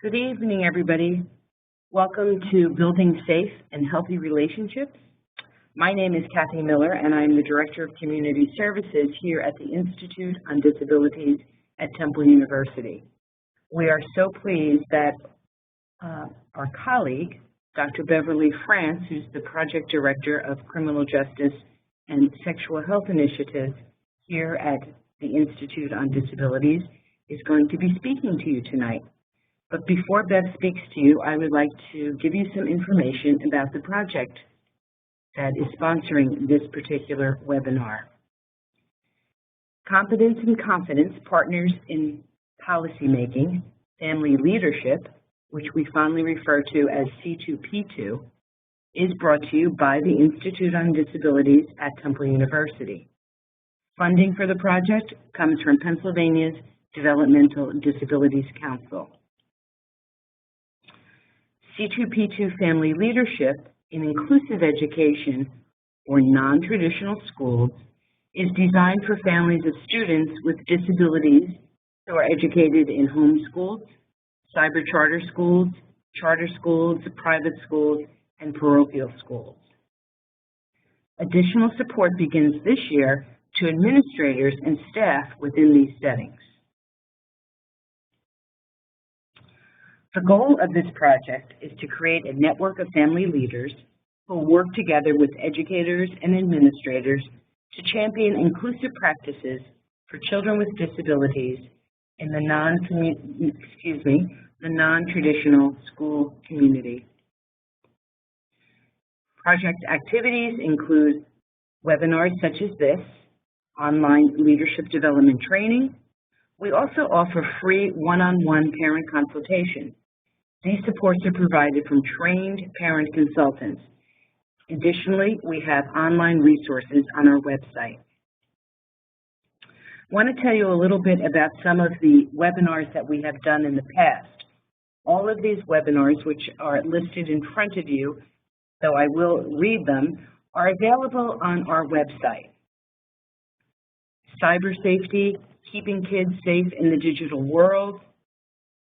Good evening, everybody. Welcome to Building Safe and Healthy Relationships. My name is Kathy Miller, and I'm the Director of Community Services here at the Institute on Disabilities at Temple University. We are so pleased that our colleague, Dr. Beverly Frantz, who's the Project Director of Criminal Justice and Sexual Health Initiatives here at the Institute on Disabilities, is going to be speaking to you tonight. But before Bev speaks to you, I would like to give you some information about the project that is sponsoring this particular webinar. Competence and Confidence Partners in Policymaking, Family Leadership, which we fondly refer to as C2P2, is brought to you by the Institute on Disabilities at Temple University. Funding for the project comes from Pennsylvania's Developmental Disabilities Council. C2P2 Family Leadership in Inclusive Education or Non-Traditional Schools is designed for families of students with disabilities who are educated in homeschools, cyber charter schools, private schools, and parochial schools. Additional support begins this year to administrators and staff within these settings. The goal of this project is to create a network of family leaders who will work together with educators and administrators to champion inclusive practices for children with disabilities in the non-traditional school community. Project activities include webinars such as this, online leadership development training. We also offer free one-on-one parent consultation. These supports are provided from trained parent consultants. Additionally, we have online resources on our website. I want to tell you a little bit about some of the webinars that we have done in the past. All of these webinars, which are listed in front of you, though I will read them, are available on our website. Cyber safety, keeping kids safe in the digital world,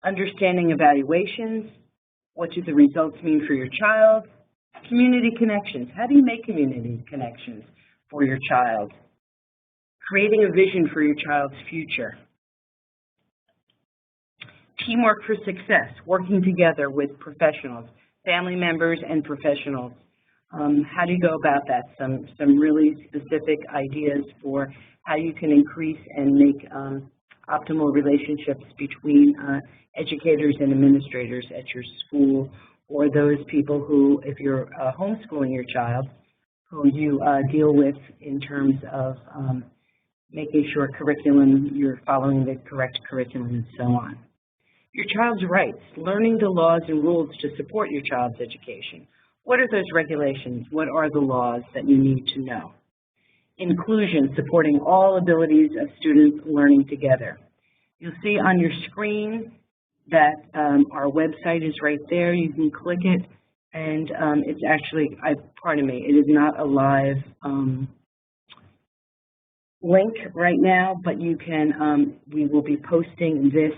understanding evaluations, what do the results mean for your child, community connections, how do you make community connections for your child, creating a vision for your child's future, teamwork for success, working together with professionals, family members and professionals. How do you go about that? Some really specific ideas for how you can increase and make optimal relationships between educators and administrators at your school, or those people who, if you're homeschooling your child, who you deal with in terms of making sure you're following the correct curriculum and so on. Your child's rights, learning the laws and rules to support your child's education. What are those regulations? What are the laws that you need to know? Inclusion, supporting all abilities of students learning together. You'll see on your screen that our website is right there. You can click it, and it's actually, pardon me, it is not a live link right now, but you can, we will be posting this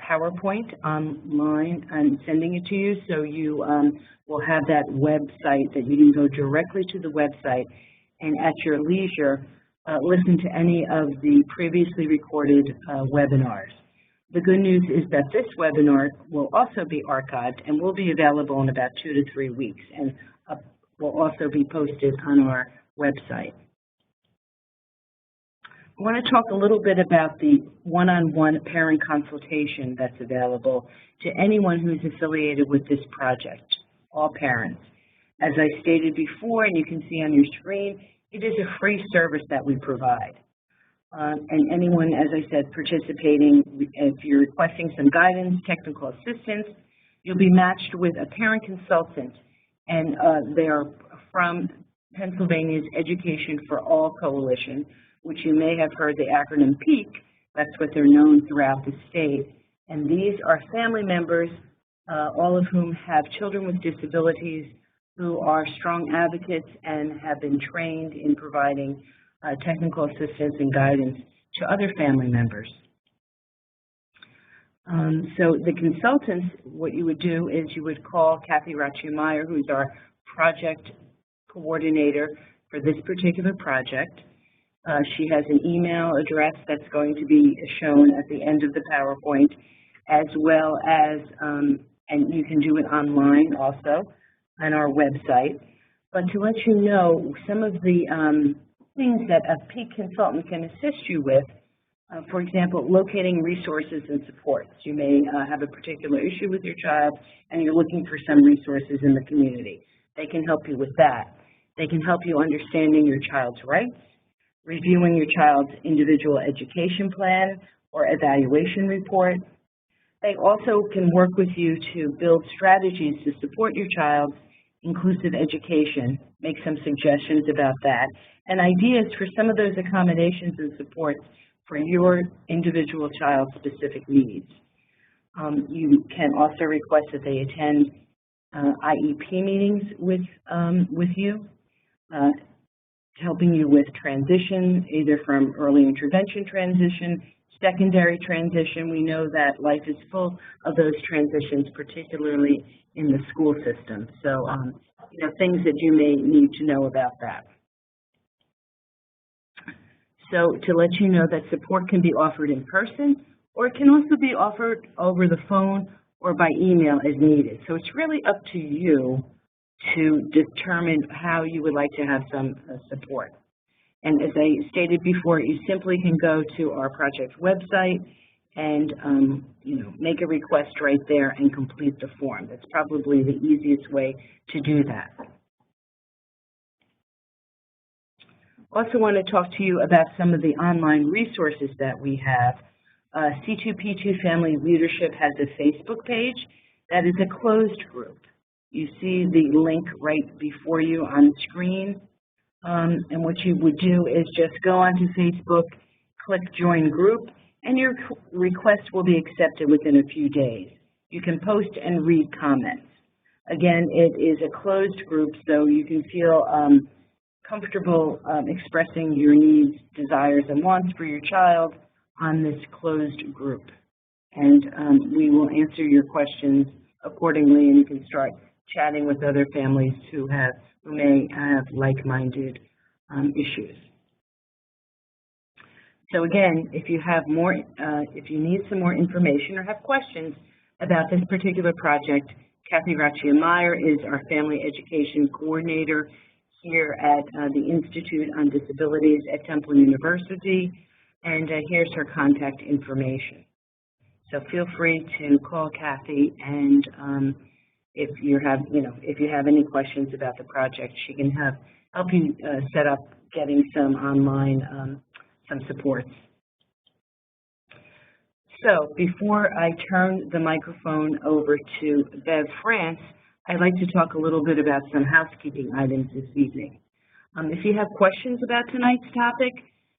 PowerPoint online and sending it to you, so you will have that website that you can go directly to the website and at your leisure listen to any of the previously recorded webinars. The good news is that this webinar will also be archived and will be available in about 2 to 3 weeks, and will also be posted on our website. I want to talk a little bit about the one-on-one parent consultation that's available to anyone who's affiliated with this project, all parents. As I stated before, and you can see on your screen, it is a free service that we provide. And anyone, as I said, participating, if you're requesting some guidance, technical assistance, you'll be matched with a parent consultant, and they are from Pennsylvania's Education for All Coalition, which you may have heard the acronym PEAK. That's what they're known throughout the state. And these are family members, all of whom have children with disabilities, who are strong advocates and have been trained in providing technical assistance and guidance to other family members. So the consultants, what you would do is you would call Kathy Ratchie-Meyer, who's our project coordinator for this particular project. She has an email address that's going to be shown at the end of the PowerPoint, as well as, and you can do it online also on our website. But to let you know, some of the things that a peak consultant can assist you with, for example, locating resources and supports. You may have a particular issue with your child and you're looking for some resources in the community. They can help you with that. They can help you understanding your child's rights, reviewing your child's individual education plan or evaluation report. They also can work with you to build strategies to support your child's inclusive education, make some suggestions about that, and ideas for some of those accommodations and supports for your individual child's specific needs. You can also request that they attend IEP meetings with you, helping you with transition, either from early intervention transition, secondary transition. We know that life is full of those transitions, particularly in the school system. So, you know, things that you may need to know about that. So to let you know that support can be offered in person, or it can also be offered over the phone or by email as needed. So it's really up to you to determine how you would like to have some support. And as I stated before, you simply can go to our project website and you know, make a request right there and complete the form. That's probably the easiest way to do that. Also want to talk to you about some of the online resources that we have. C2P2 Family Leadership has a Facebook page that is a closed group. You see the link right before you on the screen. And what you would do is just go onto Facebook, click Join Group, and your request will be accepted within a few days. You can post and read comments. Again, it is a closed group, so you can feel comfortable expressing your needs, desires, and wants for your child on this closed group. And we will answer your questions accordingly, and you can start chatting with other families who may have like-minded issues. So again, if you have more, if you need some more information or have questions about this particular project, Kathy Ratchie-Meyer is our Family Education Coordinator here at the Institute on Disabilities at Temple University, and here's her contact information. So feel free to call Kathy, and if you have any questions about the project, she can help you set up getting some online some supports. So before I turn the microphone over to Bev Frantz, I'd like to talk a little bit about some housekeeping items this evening. If you have questions about tonight's topic,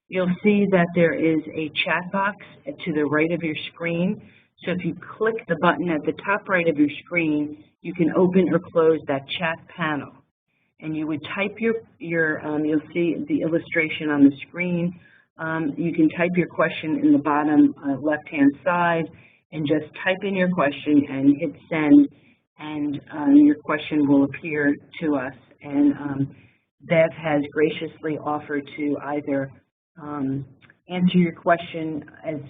you'll see that there is a chat box to the right of your screen. So if you click the button at the top right of your screen, you can open or close that chat panel. And you would type you'll see the illustration on the screen. You can type your question in the bottom left-hand side and just type in your question and hit send, and your question will appear to us. And Bev has graciously offered to either answer your question as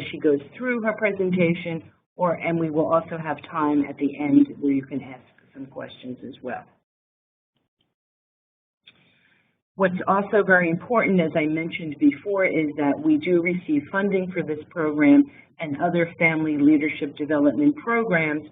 she goes through her presentation, and we will also have time at the end where you can ask some questions as well. What's also very important, as I mentioned before, is that we do receive funding for this program and other family leadership development programs,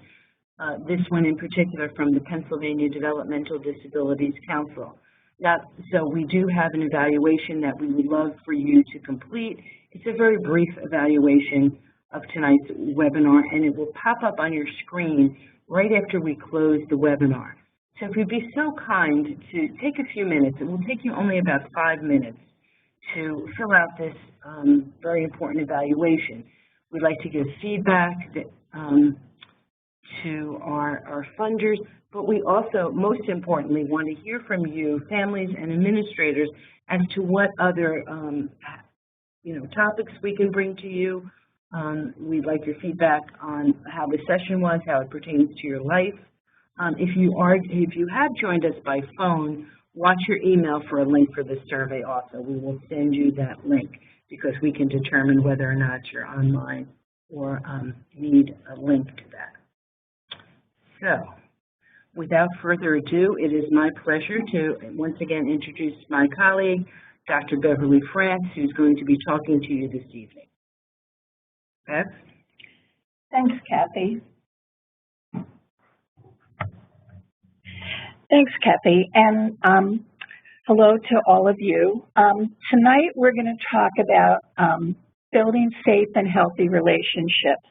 this one in particular from the Pennsylvania Developmental Disabilities Council. Now, so we do have an evaluation that we would love for you to complete. It's a very brief evaluation of tonight's webinar, and it will pop up on your screen right after we close the webinar. So if you'd be so kind to take a few minutes, it will take you only about 5 minutes to fill out this very important evaluation. We'd like to give feedback to our funders, but we also, most importantly, want to hear from you, families and administrators, as to what other topics we can bring to you, We'd like your feedback on how the session was, how it pertains to your life. If you have joined us by phone, watch your email for a link for the survey also. We will send you that link because we can determine whether or not you're online or need a link to that. So, without further ado, it is my pleasure to once again introduce my colleague, Dr. Beverly Frantz, who's going to be talking to you this evening. Bev? Thanks, Kathy. Thanks, Kathy, and hello to all of you. Tonight we're going to talk about building safe and healthy relationships.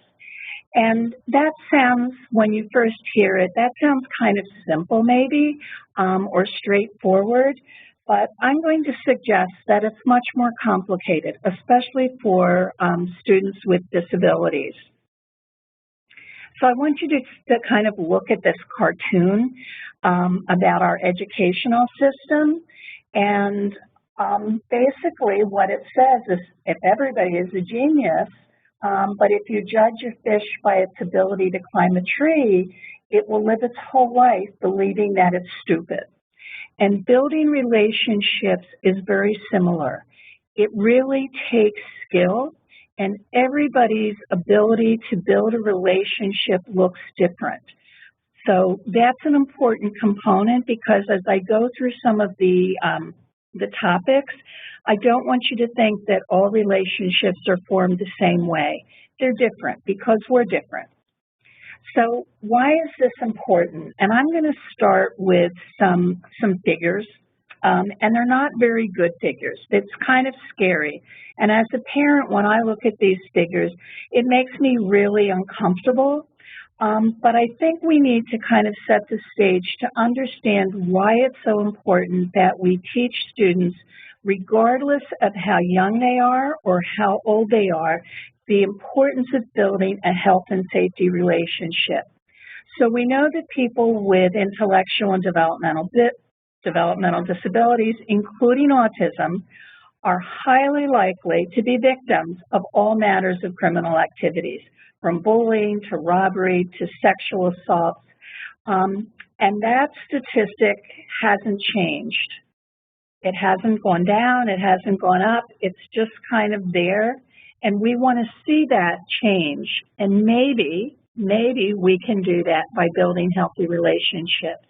And that sounds, when you first hear it, that sounds kind of simple maybe, or straightforward, but I'm going to suggest that it's much more complicated, especially for students with disabilities. So I want you to kind of look at this cartoon about our educational system, and basically what it says is if everybody is a genius, but if you judge a fish by its ability to climb a tree, it will live its whole life believing that it's stupid. And building relationships is very similar. It really takes skill, and everybody's ability to build a relationship looks different. So that's an important component because as I go through some of the topics, I don't want you to think that all relationships are formed the same way. They're different because we're different. So why is this important? And I'm going to start with some figures, and they're not very good figures. It's kind of scary. And as a parent, when I look at these figures, it makes me really uncomfortable. But I think we need to kind of set the stage to understand why it's so important that we teach students, regardless of how young they are or how old they are, the importance of building a health and safety relationship. So we know that people with intellectual and developmental disabilities, including autism, are highly likely to be victims of all matters of criminal activities, from bullying to robbery to sexual assaults. And that statistic hasn't changed. It hasn't gone down, it hasn't gone up, it's just kind of there. And we want to see that change. And maybe we can do that by building healthy relationships.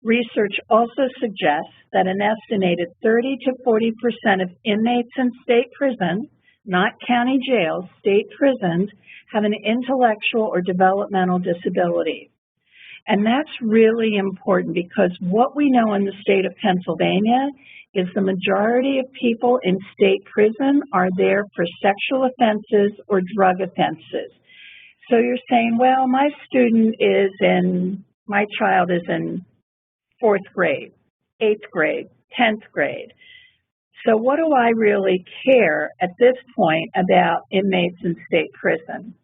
Research also suggests that an estimated 30 to 40% of inmates in state prison, not county jails, state prisons, have an intellectual or developmental disability. And that's really important because what we know in the state of Pennsylvania is the majority of people in state prison are there for sexual offenses or drug offenses. So you're saying, well, my child is in 4th grade, 8th grade, 10th grade. So what do I really care at this point about inmates in state prison?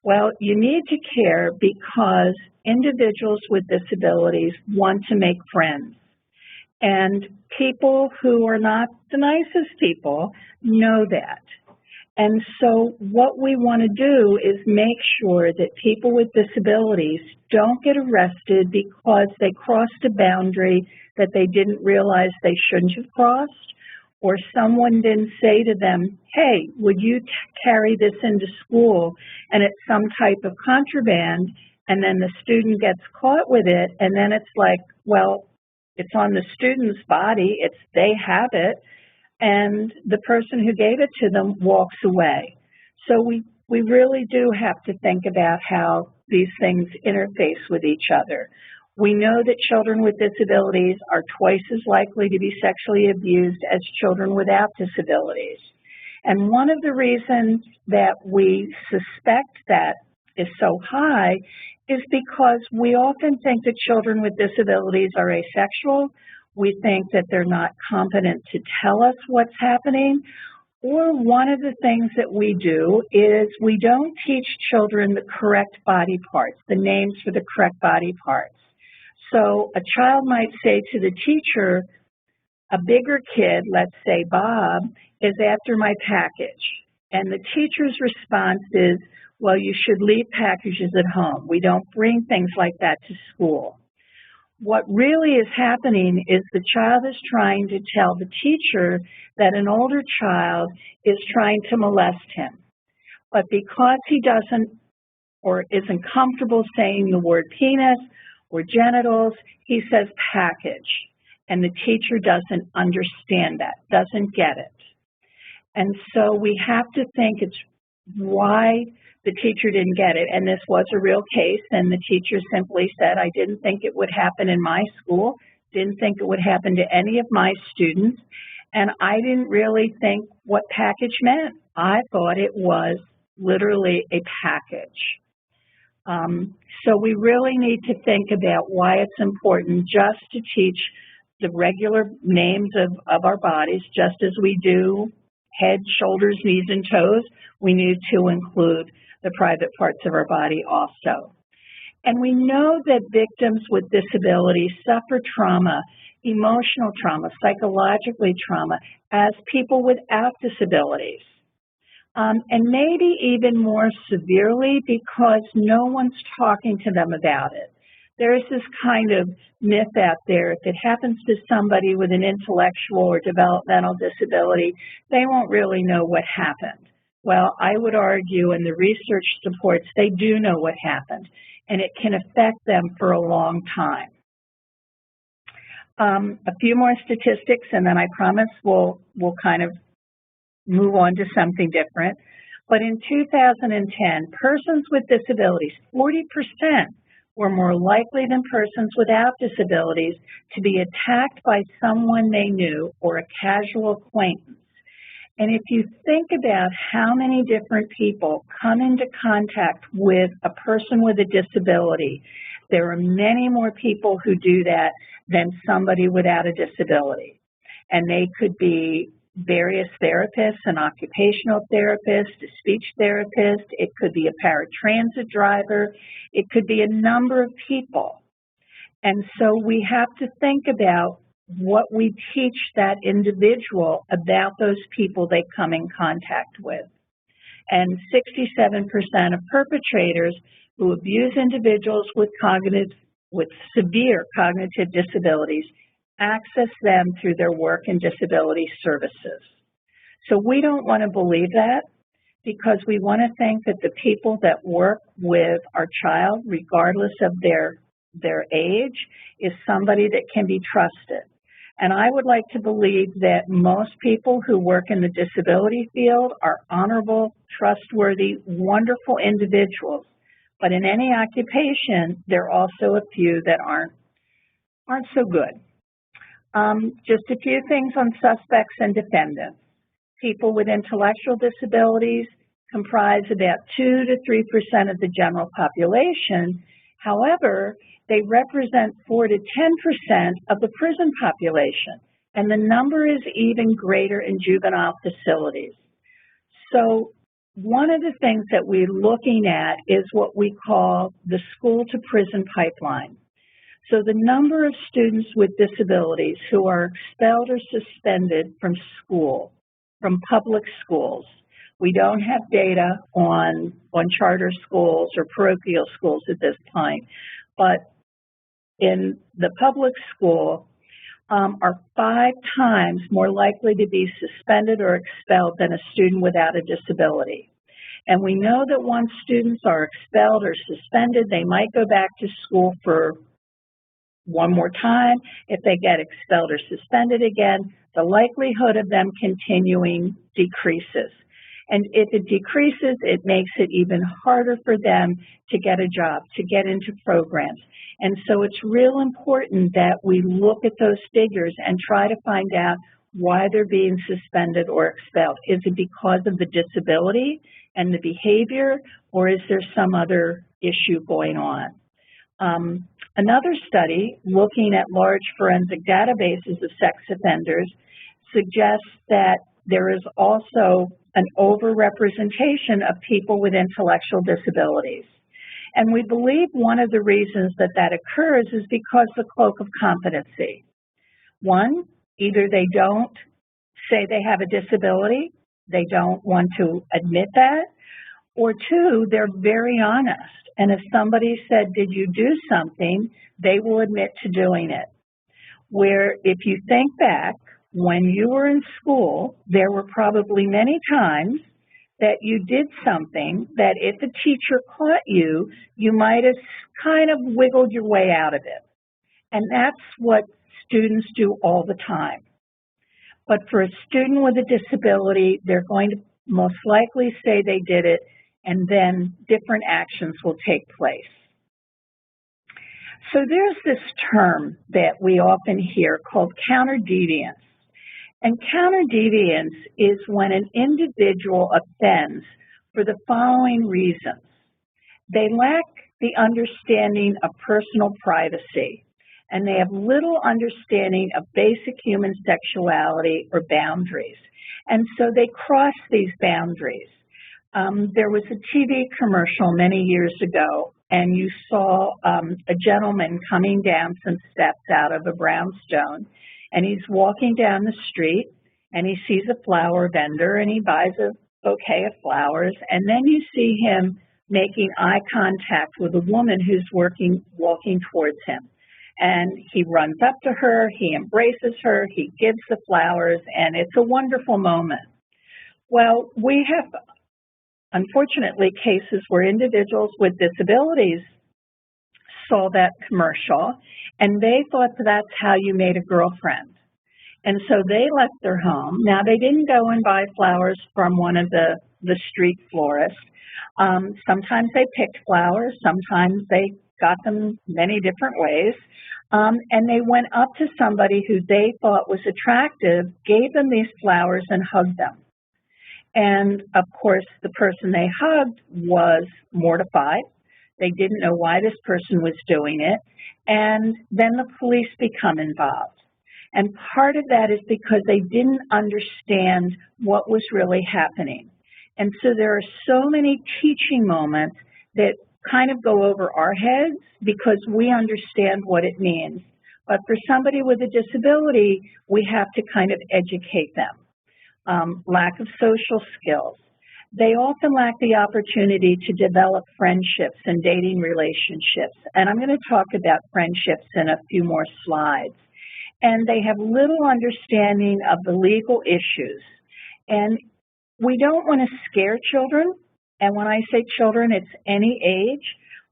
Well, you need to care because individuals with disabilities want to make friends. And people who are not the nicest people know that. And so what we want to do is make sure that people with disabilities don't get arrested because they crossed a boundary that they didn't realize they shouldn't have crossed, or someone didn't say to them, hey, would you carry this into school, and it's some type of contraband, and then the student gets caught with it, and then it's like, well, it's on the student's body, they have it, and the person who gave it to them walks away. So we really do have to think about how these things interface with each other. We know that children with disabilities are twice as likely to be sexually abused as children without disabilities. And one of the reasons that we suspect that is so high is because we often think that children with disabilities are asexual. We think that they're not competent to tell us what's happening. Or one of the things that we do is we don't teach children the correct body parts, the names for the correct body parts. So a child might say to the teacher, a bigger kid, let's say Bob, is after my package. And the teacher's response is, well, you should leave packages at home. We don't bring things like that to school. What really is happening is the child is trying to tell the teacher that an older child is trying to molest him. But because he doesn't or isn't comfortable saying the word penis or genitals, he says package. And the teacher doesn't understand that, doesn't get it. And so we have to think it's why the teacher didn't get it. And this was a real case, and the teacher simply said, I didn't think it would happen in my school, didn't think it would happen to any of my students, and I didn't really think what package meant. I thought it was literally a package. So we really need to think about why it's important just to teach the regular names of our bodies, just as we do head, shoulders, knees, and toes. We need to include the private parts of our body also. And we know that victims with disabilities suffer trauma, emotional trauma, psychologically trauma, as people without disabilities. And maybe even more severely because no one's talking to them about it. There's this kind of myth out there, if it happens to somebody with an intellectual or developmental disability, they won't really know what happened. Well, I would argue, and the research supports, they do know what happened, and it can affect them for a long time. A few more statistics, and then I promise we'll kind of move on to something different. But in 2010, persons with disabilities, 40% were more likely than persons without disabilities to be attacked by someone they knew or a casual acquaintance. And if you think about how many different people come into contact with a person with a disability, there are many more people who do that than somebody without a disability. And they could be various therapists, an occupational therapist, a speech therapist, it could be a paratransit driver, it could be a number of people. And so we have to think about what we teach that individual about those people they come in contact with. And 67% of perpetrators who abuse individuals with severe cognitive disabilities access them through their work and disability services. So we don't want to believe that, because we want to think that the people that work with our child, regardless of their age, is somebody that can be trusted. And I would like to believe that most people who work in the disability field are honorable, trustworthy, wonderful individuals. But in any occupation, there are also a few that aren't so good. Just a few things on suspects and defendants. People with intellectual disabilities comprise about 2 to 3% of the general population. However, they represent 4 to 10% of the prison population, and the number is even greater in juvenile facilities. So one of the things that we're looking at is what we call the school-to-prison pipeline. So the number of students with disabilities who are expelled or suspended from school, from public schools. We don't have data on charter schools or parochial schools at this point, but in the public school are 5 times more likely to be suspended or expelled than a student without a disability. And we know that once students are expelled or suspended, they might go back to school for one more time. If they get expelled or suspended again, the likelihood of them continuing decreases. And if it decreases, it makes it even harder for them to get a job, to get into programs. And so it's real important that we look at those figures and try to find out why they're being suspended or expelled. Is it because of the disability and the behavior, or is there some other issue going on? Another study looking at large forensic databases of sex offenders suggests that there is also an overrepresentation of people with intellectual disabilities. And we believe one of the reasons that that occurs is because the cloak of competency. One, either they don't say they have a disability, they don't want to admit that, or two, they're very honest. And if somebody said, did you do something, they will admit to doing it. Where if you think back, when you were in school, there were probably many times that you did something that if a teacher caught you, you might have kind of wiggled your way out of it. And that's what students do all the time. But for a student with a disability, they're going to most likely say they did it, and then different actions will take place. So there's this term that we often hear called counterdeviance. And counterdeviance is when an individual offends for the following reasons. They lack the understanding of personal privacy, and they have little understanding of basic human sexuality or boundaries. And so they cross these boundaries. There was a TV commercial many years ago, and you saw a gentleman coming down some steps out of a brownstone, and he's walking down the street, and he sees a flower vendor, and he buys a bouquet of flowers, and then you see him making eye contact with a woman who's walking towards him. And he runs up to her, he embraces her, he gives the flowers, and it's a wonderful moment. Well, we have, unfortunately, cases where individuals with disabilities saw that commercial, and they thought that's how you made a girlfriend. And so they left their home. Now, they didn't go and buy flowers from one of the street florists. Sometimes they picked flowers, sometimes they got them many different ways. And they went up to somebody who they thought was attractive, gave them these flowers, and hugged them. And, of course, the person they hugged was mortified. They didn't know why this person was doing it. And then the police become involved. And part of that is because they didn't understand what was really happening. And so there are so many teaching moments that kind of go over our heads because we understand what it means. But for somebody with a disability, we have to kind of educate them. Lack of social skills. They often lack the opportunity to develop friendships and dating relationships. And I'm going to talk about friendships in a few more slides. And they have little understanding of the legal issues. And we don't want to scare children. And when I say children, it's any age.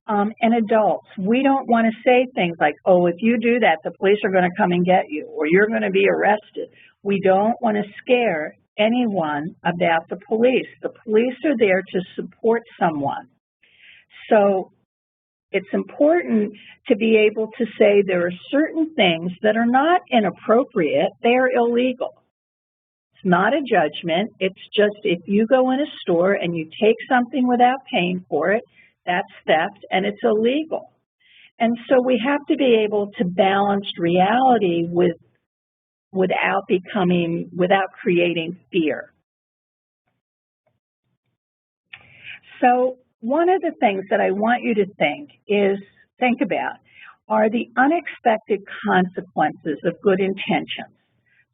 And adults, we don't want to say things like, oh, if you do that, the police are going to come and get you, or you're going to be arrested. We don't want to scare anyone about the police. The police are there to support someone. So it's important to be able to say there are certain things that are not inappropriate, they are illegal. It's not a judgment, it's just if you go in a store and you take something without paying for it, that's theft and it's illegal. And so we have to be able to balance reality without creating fear. So one of the things that I want you to think about are the unexpected consequences of good intentions.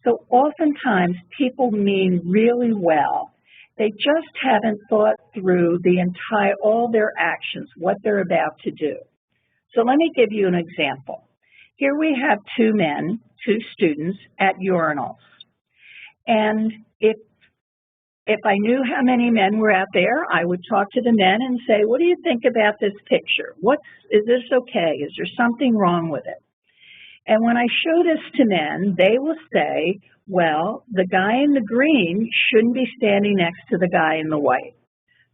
So oftentimes people mean really well. They just haven't thought through all their actions, what they're about to do. So let me give you an example. Here we have two men, two students at urinals. And if I knew how many men were out there, I would talk to the men and say, what do you think about this picture? Is this okay? Is there something wrong with it? And when I show this to men, they will say, well, the guy in the green shouldn't be standing next to the guy in the white,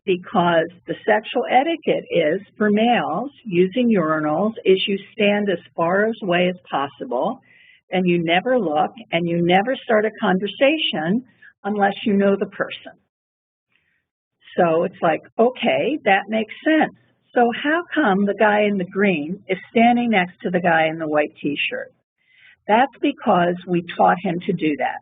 because the sexual etiquette is, for males, using urinals, is you stand as far away as possible, and you never look, and you never start a conversation unless you know the person. So it's like, okay, that makes sense. So how come the guy in the green is standing next to the guy in the white t-shirt? That's because we taught him to do that.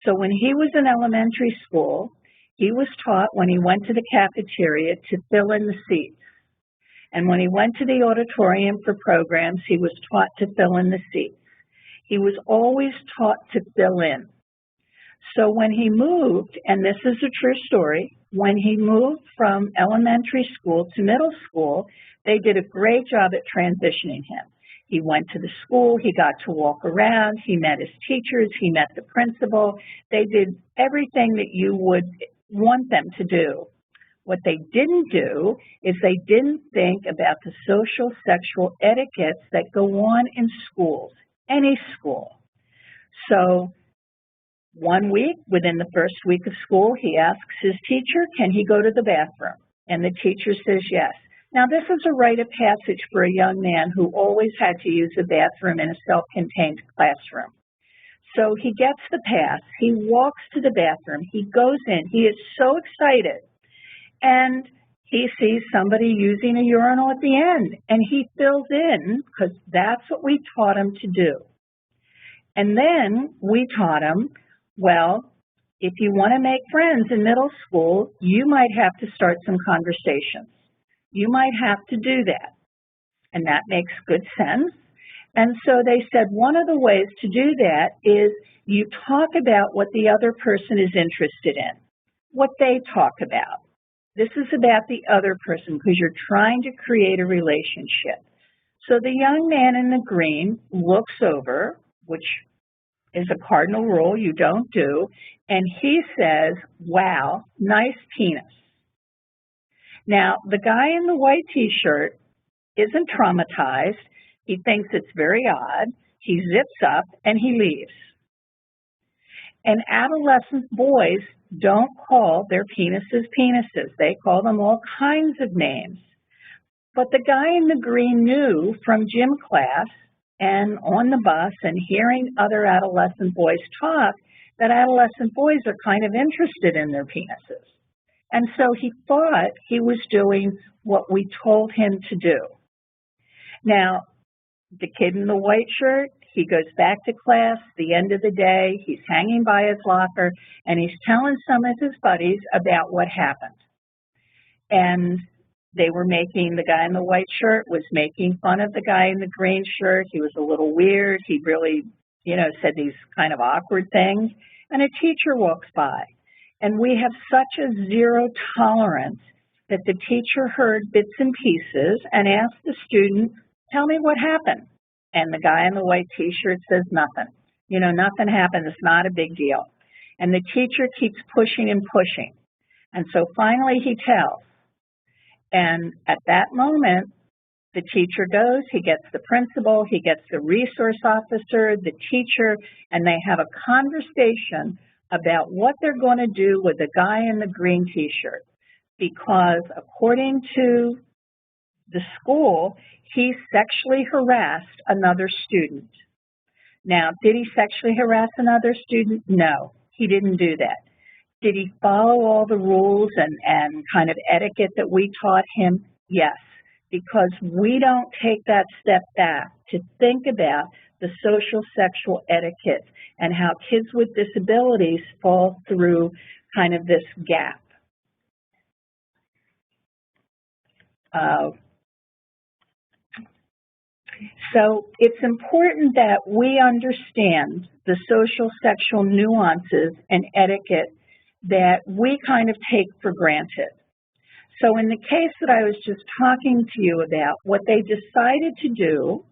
So when he was in elementary school, he was taught when he went to the cafeteria to fill in the seats. And when he went to the auditorium for programs, he was taught to fill in the seats. He was always taught to fill in. So when he moved, and this is a true story, when he moved from elementary school to middle school, they did a great job at transitioning him. He went to the school, he got to walk around, he met his teachers, he met the principal. They did everything that you would want them to do. What they didn't do is they didn't think about the social sexual etiquettes that go on in schools, any school. So one week, within the first week of school, he asks his teacher, can he go to the bathroom? And the teacher says yes. Now, this is a rite of passage for a young man who always had to use the bathroom in a self-contained classroom. So he gets the pass, he walks to the bathroom, he goes in, he is so excited, and he sees somebody using a urinal at the end, and he fills in, because that's what we taught him to do. And then we taught him, well, if you want to make friends in middle school, you might have to start some conversations. You might have to do that. And that makes good sense. And so they said one of the ways to do that is you talk about what the other person is interested in, what they talk about. This is about the other person because you're trying to create a relationship. So the young man in the green looks over, which is a cardinal rule you don't do, and he says, wow, nice penis. Now, the guy in the white t-shirt isn't traumatized. He thinks it's very odd. He zips up and he leaves. And adolescent boys don't call their penises penises. They call them all kinds of names. But the guy in the green knew from gym class and on the bus and hearing other adolescent boys talk that adolescent boys are kind of interested in their penises. And so he thought he was doing what we told him to do. Now, the kid in the white shirt, he goes back to class, the end of the day, he's hanging by his locker, and he's telling some of his buddies about what happened. And they were making, the guy in the white shirt was making fun of the guy in the green shirt. He was a little weird. He really, said these kind of awkward things. And a teacher walks by. And we have such a zero tolerance that the teacher heard bits and pieces and asked the student, tell me what happened. And the guy in the white t-shirt says nothing. Nothing happened. It's not a big deal. And the teacher keeps pushing and pushing. And so finally he tells. And at that moment, the teacher goes, he gets the principal, he gets the resource officer, the teacher, and they have a conversation about what they're going to do with the guy in the green t-shirt. Because according to the school, he sexually harassed another student. Now, did he sexually harass another student? No, he didn't do that. Did he follow all the rules and kind of etiquette that we taught him? Yes, because we don't take that step back to think about the social sexual etiquette and how kids with disabilities fall through kind of this gap. So it's important that we understand the social sexual nuances and etiquette that we kind of take for granted. So in the case that I was just talking to you about, what they decided to do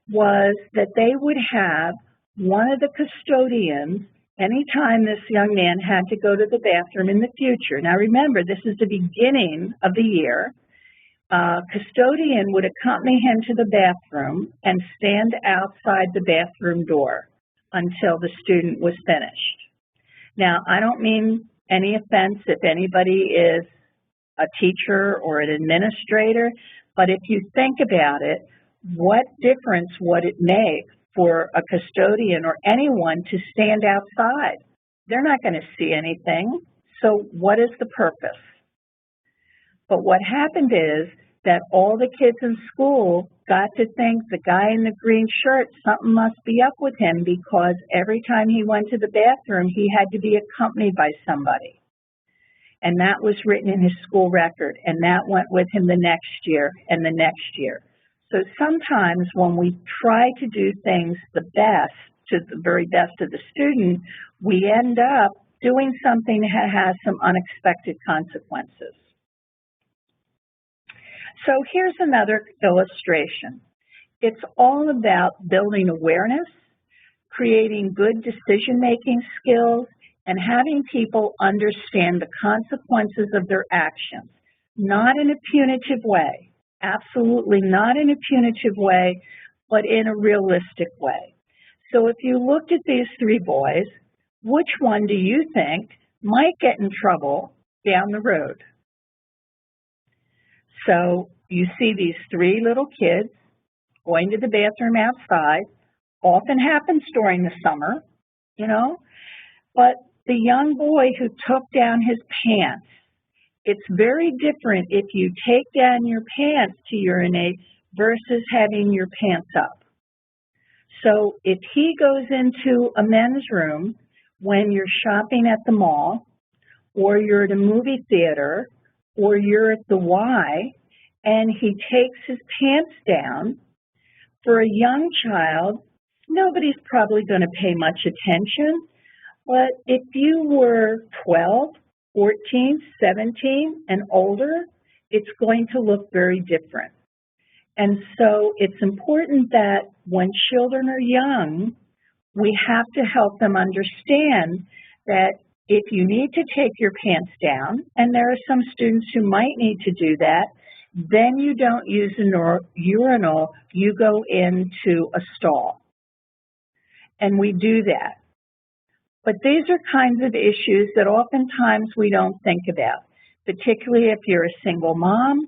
was that they would have one of the custodians anytime this young man had to go to the bathroom in the future. Now remember, this is the beginning of the year. Custodian would accompany him to the bathroom and stand outside the bathroom door until the student was finished. Now, I don't mean any offense if anybody is a teacher or an administrator, but if you think about it, what difference would it make for a custodian or anyone to stand outside? They're not going to see anything, so what is the purpose? But what happened is that all the kids in school got to think the guy in the green shirt, something must be up with him because every time he went to the bathroom, he had to be accompanied by somebody. And that was written in his school record, and that went with him the next year and the next year. So sometimes when we try to do things the best, to the very best of the student, we end up doing something that has some unexpected consequences. So here's another illustration. It's all about building awareness, creating good decision-making skills, and having people understand the consequences of their actions, not in a punitive way, absolutely not in a punitive way, but in a realistic way. So if you looked at these three boys, which one do you think might get in trouble down the road? So you see these three little kids going to the bathroom outside. Often happens during the summer, you know, but the young boy who took down his pants, it's very different if you take down your pants to urinate versus having your pants up. So if he goes into a men's room when you're shopping at the mall, or you're at a movie theater, or you're at the Y, and he takes his pants down, for a young child, nobody's probably going to pay much attention. But if you were 12, 14, 17, and older, it's going to look very different. And so it's important that when children are young, we have to help them understand that if you need to take your pants down, and there are some students who might need to do that, then you don't use a urinal, you go into a stall. And we do that. But these are kinds of issues that oftentimes we don't think about, particularly if you're a single mom,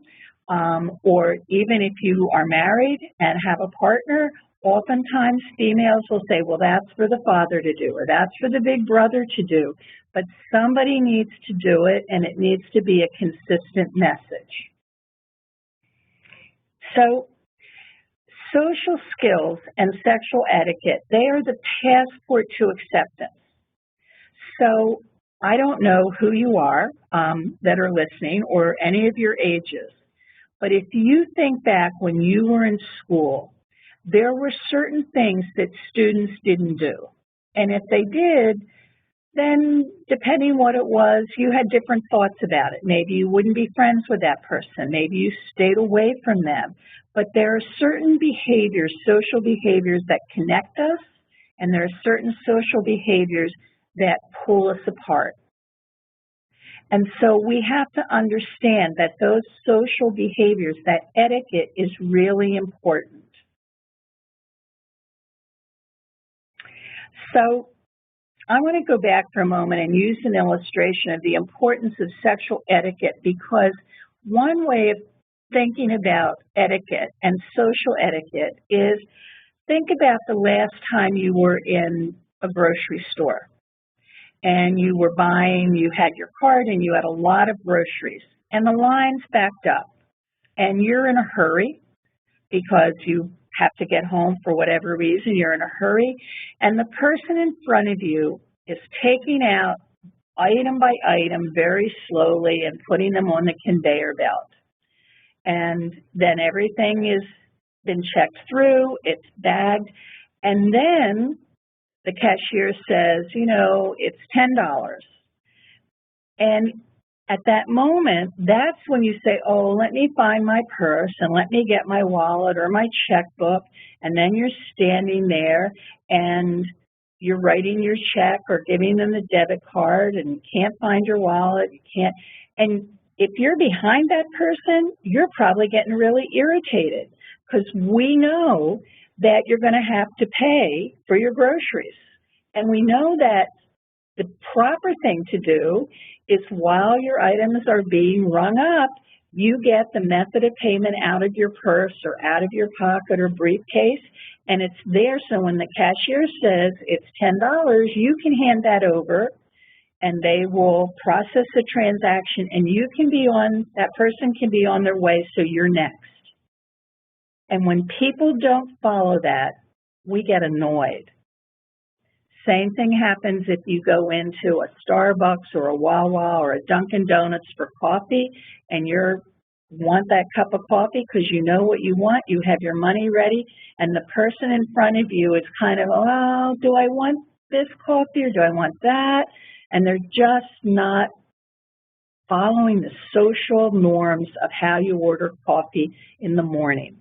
or even if you are married and have a partner. Oftentimes females will say, well, that's for the father to do, or that's for the big brother to do. But somebody needs to do it, and it needs to be a consistent message. So social skills and sexual etiquette, they are the passport to acceptance. So I don't know who you are that are listening, or any of your ages, but if you think back when you were in school, there were certain things that students didn't do. And if they did, then depending what it was, you had different thoughts about it. Maybe you wouldn't be friends with that person. Maybe you stayed away from them. But there are certain behaviors, social behaviors that connect us, and there are certain social behaviors that pull us apart. And so we have to understand that those social behaviors, that etiquette is really important. So I want to go back for a moment and use an illustration of the importance of sexual etiquette, because one way of thinking about etiquette and social etiquette is, think about the last time you were in a grocery store and you were buying, you had your cart and you had a lot of groceries and the line's backed up and you're in a hurry because you have to get home for whatever reason, you're in a hurry, and the person in front of you is taking out item by item very slowly and putting them on the conveyor belt. And then everything has been checked through, it's bagged, and then the cashier says, you know, it's $10. And at that moment, that's when you say, oh, let me find my purse and let me get my wallet or my checkbook. And then you're standing there and you're writing your check or giving them the debit card and you can't find your wallet, you can't. And if you're behind that person, you're probably getting really irritated because we know that you're going to have to pay for your groceries. And we know that the proper thing to do is while your items are being rung up, you get the method of payment out of your purse or out of your pocket or briefcase, and it's there so when the cashier says it's $10, you can hand that over and they will process the transaction and you can be on, that person can be on their way, so you're next. And when people don't follow that, we get annoyed. Same thing happens if you go into a Starbucks or a Wawa or a Dunkin' Donuts for coffee and you're want that cup of coffee because you know what you want, you have your money ready, and the person in front of you is kind of, oh, do I want this coffee or do I want that? And they're just not following the social norms of how you order coffee in the morning.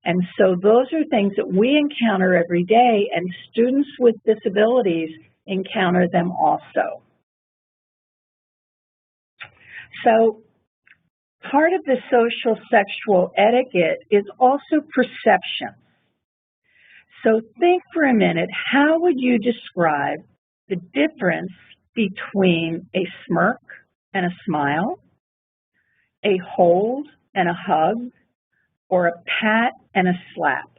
And so those are things that we encounter every day, and students with disabilities encounter them also. So part of the social sexual etiquette is also perception. So think for a minute, how would you describe the difference between a smirk and a smile, a hold and a hug, or a pat and a slap?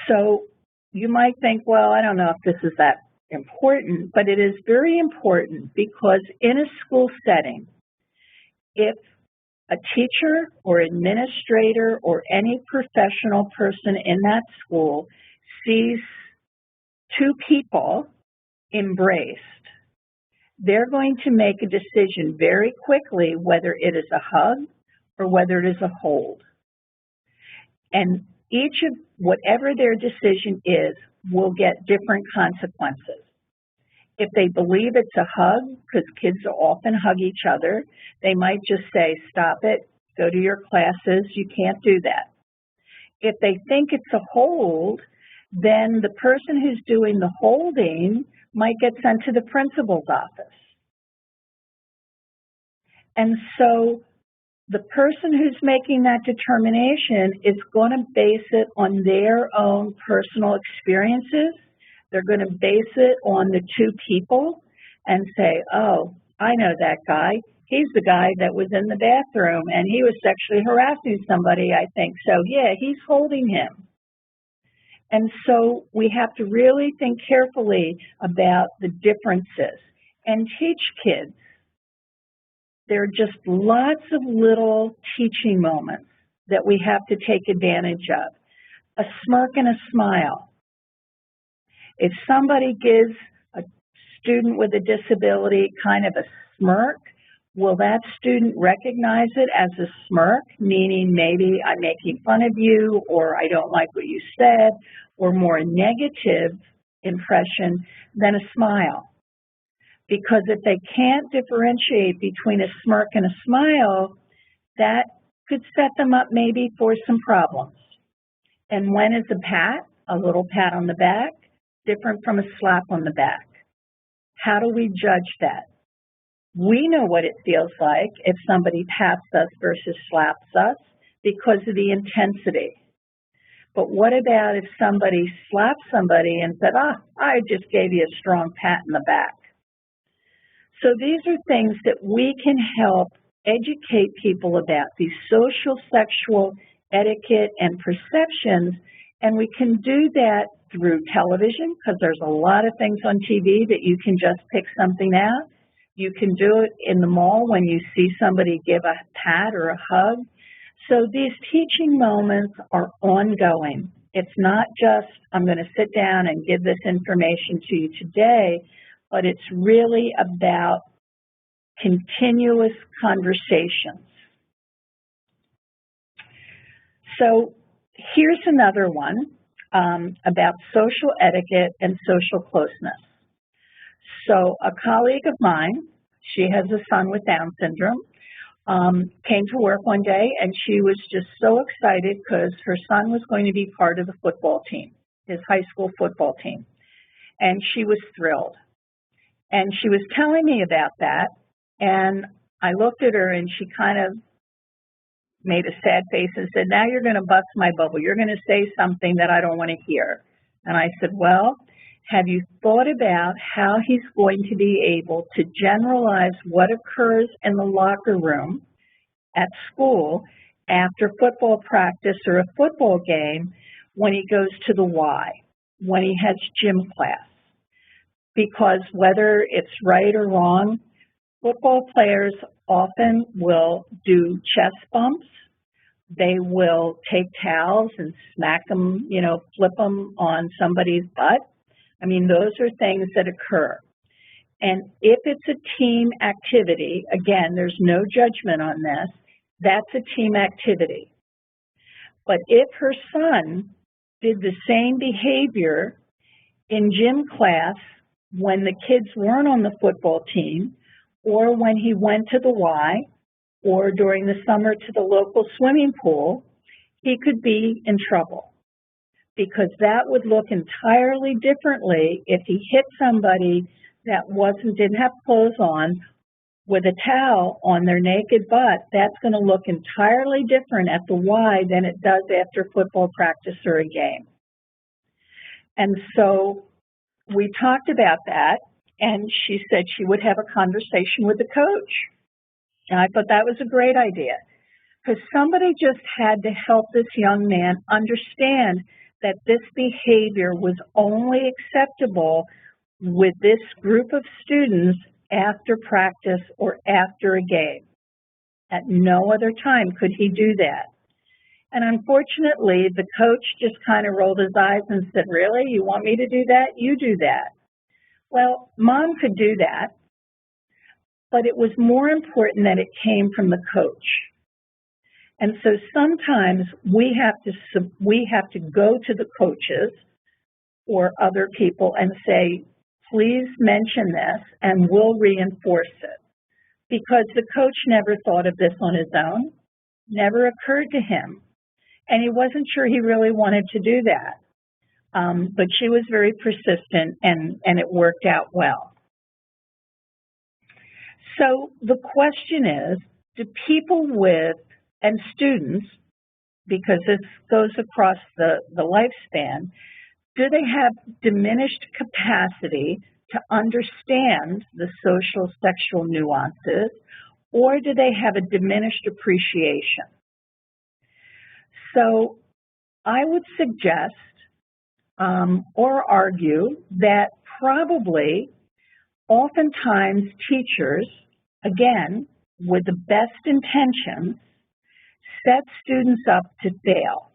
So you might think, well, I don't know if this is that important, but it is very important because in a school setting, if a teacher or administrator or any professional person in that school sees two people embraced, they're going to make a decision very quickly whether it is a hug or whether it is a hold. And each of whatever their decision is will get different consequences. If they believe it's a hug, because kids often hug each other, they might just say, stop it, go to your classes, you can't do that. If they think it's a hold, then the person who's doing the holding might get sent to the principal's office. And so the person who's making that determination is going to base it on their own personal experiences. They're going to base it on the two people and say, oh, I know that guy. He's the guy that was in the bathroom and he was sexually harassing somebody, I think. So, yeah, he's holding him. And so we have to really think carefully about the differences and teach kids. There are just lots of little teaching moments that we have to take advantage of. A smirk and a smile. If somebody gives a student with a disability kind of a smirk, will that student recognize it as a smirk, meaning maybe I'm making fun of you or I don't like what you said, or more negative impression than a smile? Because if they can't differentiate between a smirk and a smile, that could set them up maybe for some problems. And when is a pat, a little pat on the back, different from a slap on the back? How do we judge that? We know what it feels like if somebody pats us versus slaps us because of the intensity. But what about if somebody slaps somebody and said, I just gave you a strong pat in the back? So these are things that we can help educate people about, these social sexual etiquette and perceptions, and we can do that through television, because there's a lot of things on TV that you can just pick something out. You can do it in the mall when you see somebody give a pat or a hug. So these teaching moments are ongoing. It's not just, I'm going to sit down and give this information to you today, but it's really about continuous conversations. So here's another one about social etiquette and social closeness. So a colleague of mine, she has a son with Down syndrome, came to work one day and she was just so excited because her son was going to be part of the football team, his high school football team. And she was thrilled. And she was telling me about that, and I looked at her and she kind of made a sad face and said, now you're going to bust my bubble. You're going to say something that I don't want to hear. And I said, well, have you thought about how he's going to be able to generalize what occurs in the locker room at school after football practice or a football game when he goes to the Y, when he has gym class? Because whether it's right or wrong, football players often will do chest bumps. They will take towels and smack them, flip them on somebody's butt. I mean, those are things that occur. And if it's a team activity, again, there's no judgment on this, that's a team activity. But if her son did the same behavior in gym class when the kids weren't on the football team, or when he went to the Y, or during the summer to the local swimming pool, he could be in trouble, because that would look entirely differently if he hit somebody that didn't have clothes on with a towel on their naked butt. That's going to look entirely different at the Y than it does after football practice or a game. And so we talked about that, and she said she would have a conversation with the coach. And I thought that was a great idea, because somebody just had to help this young man understand that this behavior was only acceptable with this group of students after practice or after a game. At no other time could he do that. And unfortunately, the coach just kind of rolled his eyes and said, "Really? You want me to do that? You do that." Well, Mom could do that, but it was more important that it came from the coach. And so sometimes we have to go to the coaches or other people and say, "Please mention this," and we'll reinforce it. Because the coach never thought of this on his own, never occurred to him, and he wasn't sure he really wanted to do that. But she was very persistent, and it worked out well. So the question is, do people and students, because this goes across the lifespan, do they have diminished capacity to understand the social sexual nuances, or do they have a diminished appreciation? So I would suggest or argue that probably oftentimes teachers, again, with the best intentions, set students up to fail.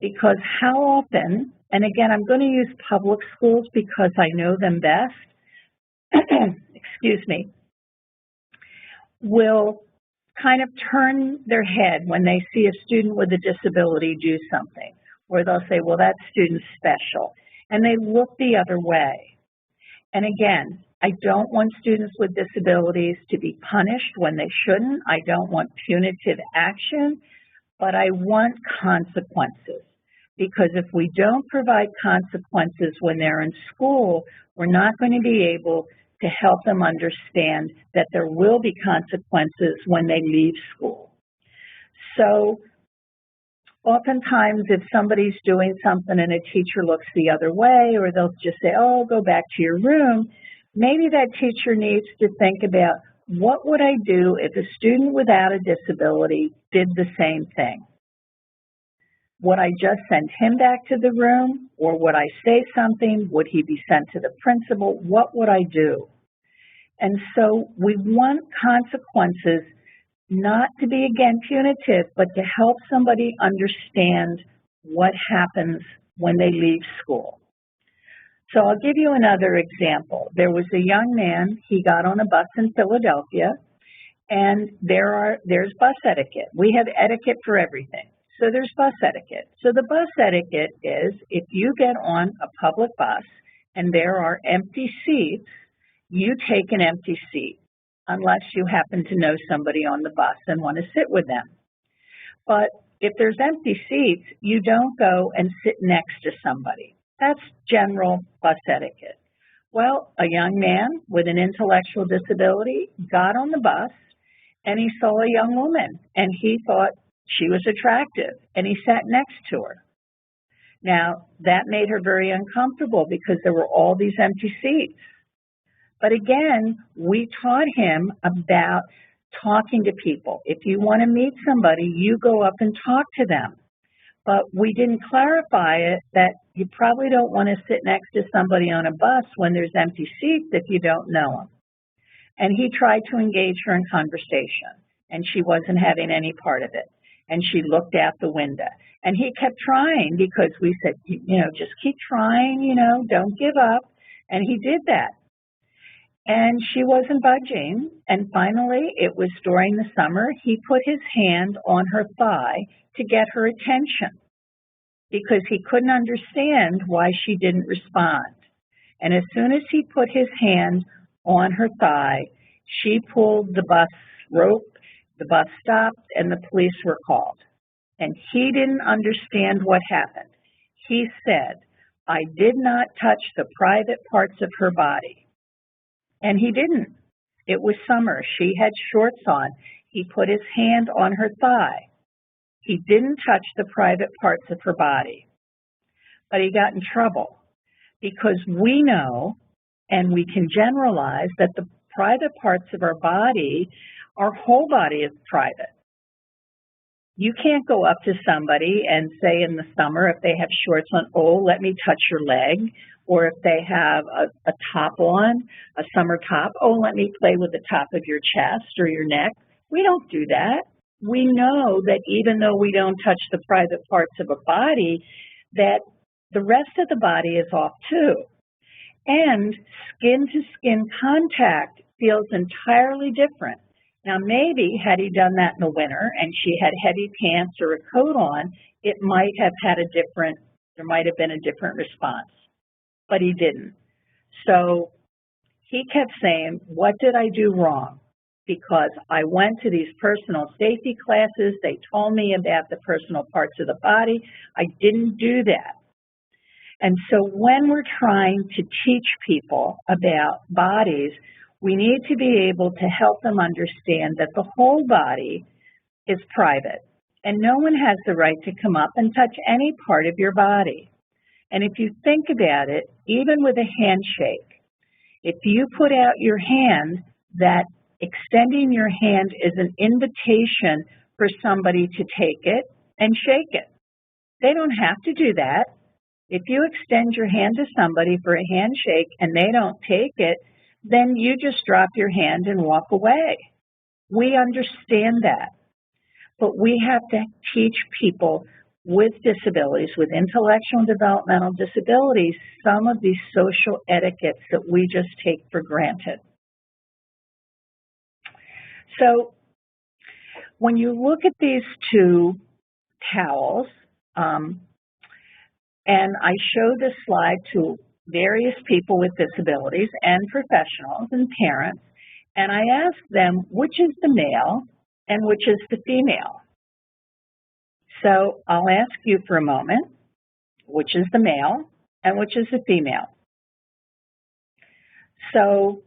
Because how often, and again, I'm going to use public schools because I know them best, excuse me, will kind of turn their head when they see a student with a disability do something, where they'll say, "Well, that student's special," and they look the other way. And again, I don't want students with disabilities to be punished when they shouldn't. I don't want punitive action, but I want consequences. Because if we don't provide consequences when they're in school, we're not going to be able to help them understand that there will be consequences when they leave school. So oftentimes if somebody's doing something and a teacher looks the other way, or they'll just say, "Oh, go back to your room," maybe that teacher needs to think about, what would I do if a student without a disability did the same thing? Would I just send him back to the room, or would I say something? Would he be sent to the principal? What would I do? And so we want consequences not to be, again, punitive, but to help somebody understand what happens when they leave school. So I'll give you another example. There was a young man, he got on a bus in Philadelphia, and there's bus etiquette. We have etiquette for everything. So there's bus etiquette. So the bus etiquette is, if you get on a public bus and there are empty seats, you take an empty seat, unless you happen to know somebody on the bus and want to sit with them. But if there's empty seats, you don't go and sit next to somebody. That's general bus etiquette. Well, a young man with an intellectual disability got on the bus, and he saw a young woman, and he thought she was attractive, and he sat next to her. Now, that made her very uncomfortable because there were all these empty seats. But again, we taught him about talking to people. If you want to meet somebody, you go up and talk to them. But we didn't clarify it that you probably don't want to sit next to somebody on a bus when there's empty seats if you don't know them. And he tried to engage her in conversation, and she wasn't having any part of it. And she looked out the window. And he kept trying because we said, just keep trying, don't give up. And he did that. And she wasn't budging, and finally, it was during the summer, he put his hand on her thigh to get her attention because he couldn't understand why she didn't respond. And as soon as he put his hand on her thigh, she pulled the bus rope, the bus stopped, and the police were called. And he didn't understand what happened. He said, "I did not touch the private parts of her body." And he didn't. It was summer. She had shorts on. He put his hand on her thigh. He didn't touch the private parts of her body. But he got in trouble because we know, and we can generalize, that the private parts of our body, our whole body is private. You can't go up to somebody and say in the summer, if they have shorts on, "Oh, let me touch your leg," or if they have a top on, a summer top, "Oh, let me play with the top of your chest or your neck." We don't do that. We know that even though we don't touch the private parts of a body, that the rest of the body is off too. And skin-to-skin contact feels entirely different. Now, maybe had he done that in the winter and she had heavy pants or a coat on, it might have had there might have been a different response, but he didn't. So he kept saying, "What did I do wrong?" Because I went to these personal safety classes, they told me about the personal parts of the body, I didn't do that. And so when we're trying to teach people about bodies, we need to be able to help them understand that the whole body is private and no one has the right to come up and touch any part of your body. And if you think about it, even with a handshake, if you put out your hand, that extending your hand is an invitation for somebody to take it and shake it. They don't have to do that. If you extend your hand to somebody for a handshake and they don't take it, then you just drop your hand and walk away. We understand that. But we have to teach people with disabilities, with intellectual and developmental disabilities, some of these social etiquettes that we just take for granted. So when you look at these two towels, and I show this slide to various people with disabilities and professionals and parents, and I ask them which is the male and which is the female. So I'll ask you for a moment, which is the male and which is the female. So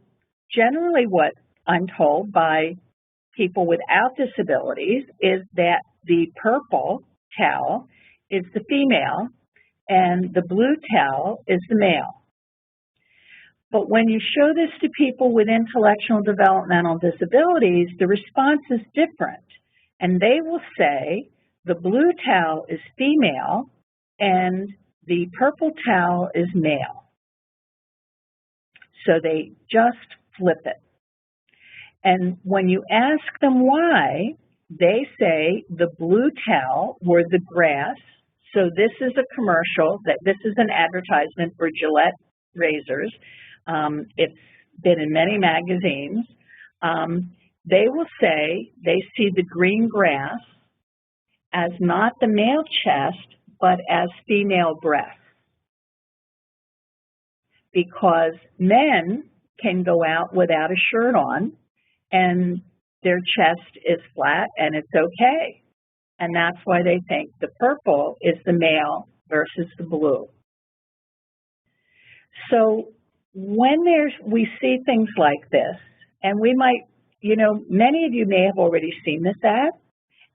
generally what I'm told by people without disabilities is that the purple towel is the female and the blue towel is the male. But when you show this to people with intellectual and developmental disabilities, the response is different. And they will say the blue towel is female and the purple towel is male. So they just flip it. And when you ask them why, they say the blue towel were the grass. So this is a commercial, this is an advertisement for Gillette razors. It's been in many magazines. They will say they see the green grass as not the male chest, but as female breasts. Because men can go out without a shirt on and their chest is flat and it's okay. And that's why they think the purple is the male versus the blue. So when we see things like this, and we might, many of you may have already seen this ad,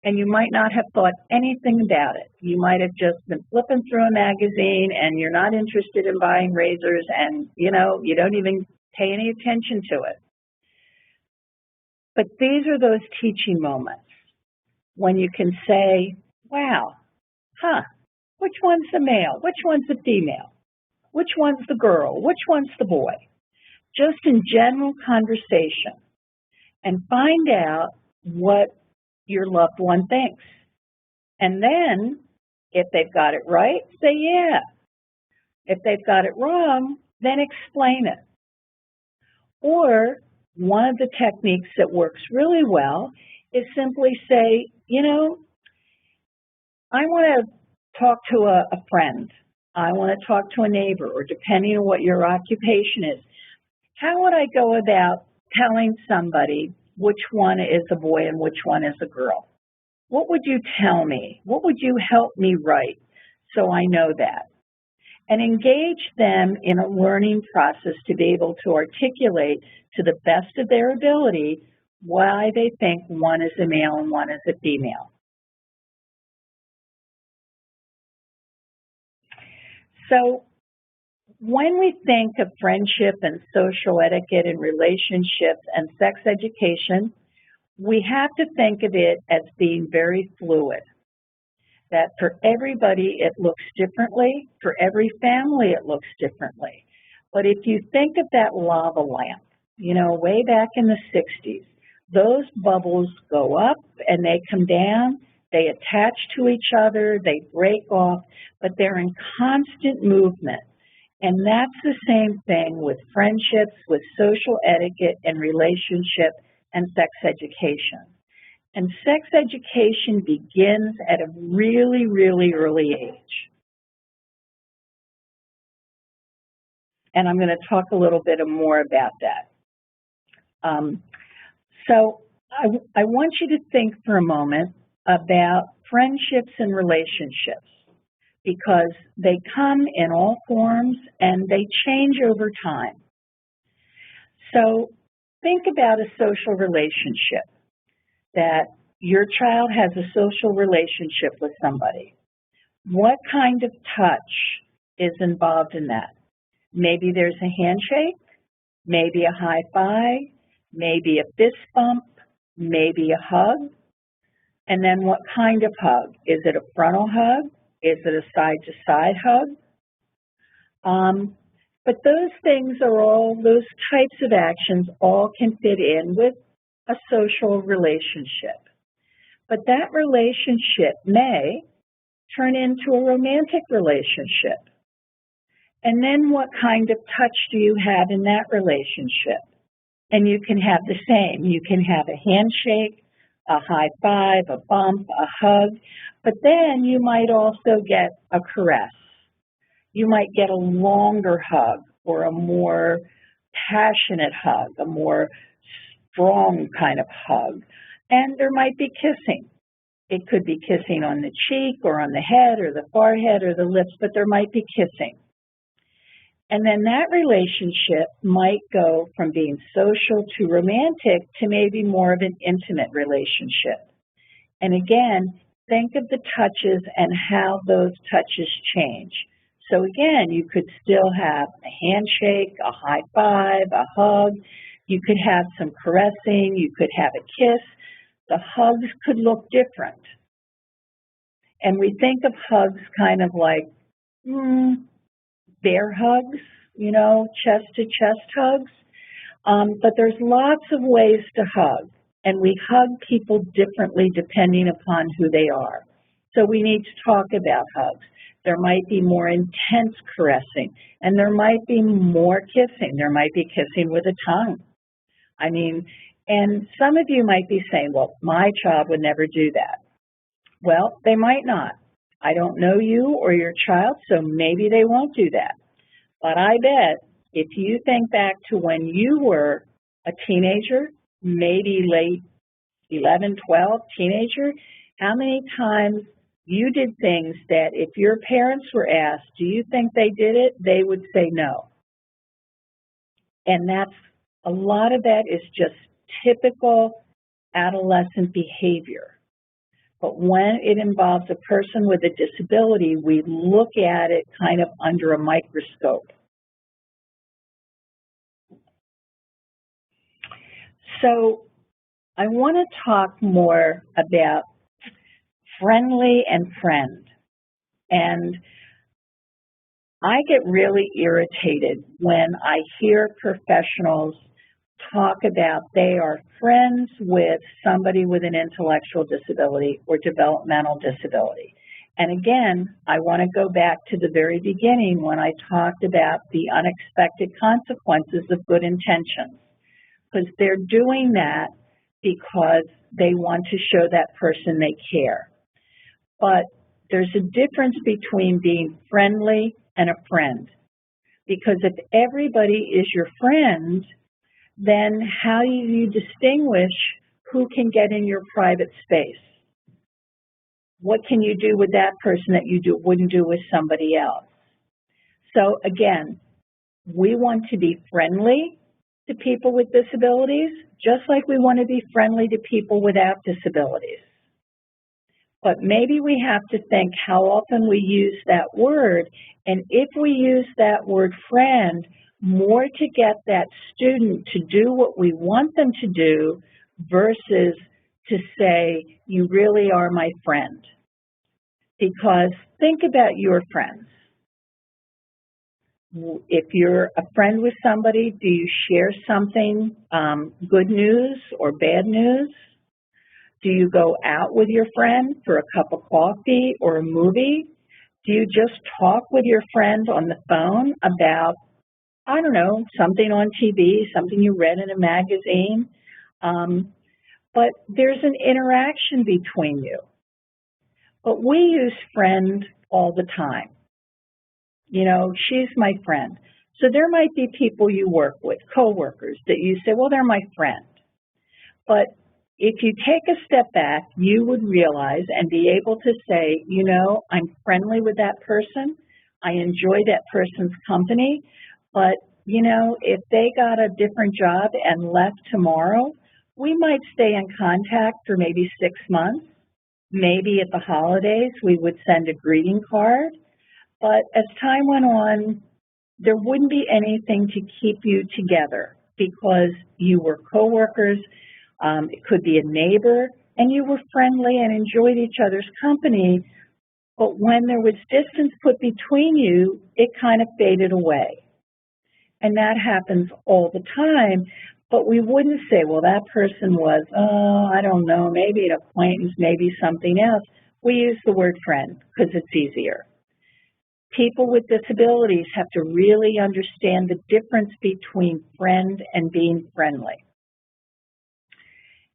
and you might not have thought anything about it. You might have just been flipping through a magazine and you're not interested in buying razors and, you don't even pay any attention to it. But these are those teaching moments when you can say, wow, which one's the male? Which one's the female? Which one's the girl? Which one's the boy? Just in general conversation, and find out what your loved one thinks. And then, if they've got it right, say yeah. If they've got it wrong, then explain it. Or one of the techniques that works really well is simply say, you know, I want to talk to a friend. I want to talk to a neighbor, or depending on what your occupation is. How would I go about telling somebody which one is a boy and which one is a girl? What would you tell me? What would you help me write so I know that? And engage them in a learning process to be able to articulate to the best of their ability why they think one is a male and one is a female. So when we think of friendship and social etiquette and relationships and sex education, we have to think of it as being very fluid. That for everybody it looks differently, for every family it looks differently. But if you think of that lava lamp, you know, way back in the 60s, those bubbles go up and they come down, they attach to each other, they break off, but they're in constant movement. And that's the same thing with friendships, with social etiquette and relationship and sex education. And sex education begins at a really, really early age. And I'm going to talk a little bit more about that. So I want you to think for a moment about friendships and relationships, because they come in all forms and they change over time. So think about a social relationship, that your child has a social relationship with somebody. What kind of touch is involved in that? Maybe there's a handshake, maybe a high five, maybe a fist bump, maybe a hug. And then what kind of hug? Is it a frontal hug? Is it a side-to-side hug? But those things are all, those types of actions all can fit in with a social relationship. But that relationship may turn into a romantic relationship. And then what kind of touch do you have in that relationship? And you can have the same. You can have a handshake, a high five, a bump, a hug, but then you might also get a caress. You might get a longer hug or a more passionate hug, a more strong kind of hug. And there might be kissing. It could be kissing on the cheek or on the head or the forehead or the lips, but there might be kissing. And then that relationship might go from being social to romantic to maybe more of an intimate relationship. And again, think of the touches and how those touches change. So again, you could still have a handshake, a high five, a hug. You could have some caressing. You could have a kiss. The hugs could look different. And we think of hugs kind of like bear hugs, you know, chest-to-chest hugs. But there's lots of ways to hug. And we hug people differently depending upon who they are. So we need to talk about hugs. There might be more intense caressing, and there might be more kissing. There might be kissing with a tongue. I mean, and some of you might be saying, well, my child would never do that. Well, they might not. I don't know you or your child, so maybe they won't do that. But I bet if you think back to when you were a teenager, maybe late 11, 12, teenager, how many times you did things that if your parents were asked, do you think they did it? They would say no. And that's, a lot of that is just typical adolescent behavior. But when it involves a person with a disability, we look at it kind of under a microscope. So I want to talk more about friendly and friend. And I get really irritated when I hear professionals talk about they are friends with somebody with an intellectual disability or developmental disability. And again, I want to go back to the very beginning when I talked about the unexpected consequences of good intentions. because they're doing that because they want to show that person they care. But there's a difference between being friendly and a friend. Because if everybody is your friend, then how do you distinguish who can get in your private space? What can you do with that person that you wouldn't do with somebody else? So again, we want to be friendly to people with disabilities, just like we want to be friendly to people without disabilities. But maybe we have to think how often we use that word, and if we use that word friend more to get that student to do what we want them to do versus to say, you really are my friend. Because think about your friends. If you're a friend with somebody, do you share something, good news or bad news? Do you go out with your friend for a cup of coffee or a movie? Do you just talk with your friend on the phone about, I don't know, something on TV, something you read in a magazine? But there's an interaction between you. But we use friend all the time. You know, she's my friend. So there might be people you work with, coworkers, that you say, well, they're my friend. But if you take a step back, you would realize and be able to say, you know, I'm friendly with that person. I enjoy that person's company. But, you know, if they got a different job and left tomorrow, we might stay in contact for maybe 6 months. Maybe at the holidays, we would send a greeting card. But as time went on, there wouldn't be anything to keep you together because you were coworkers. It could be a neighbor, and you were friendly and enjoyed each other's company, but when there was distance put between you, it kind of faded away. And that happens all the time, but we wouldn't say, well, that person was, oh, I don't know, maybe an acquaintance, maybe something else. We use the word friend because it's easier. People with disabilities have to really understand the difference between friend and being friendly.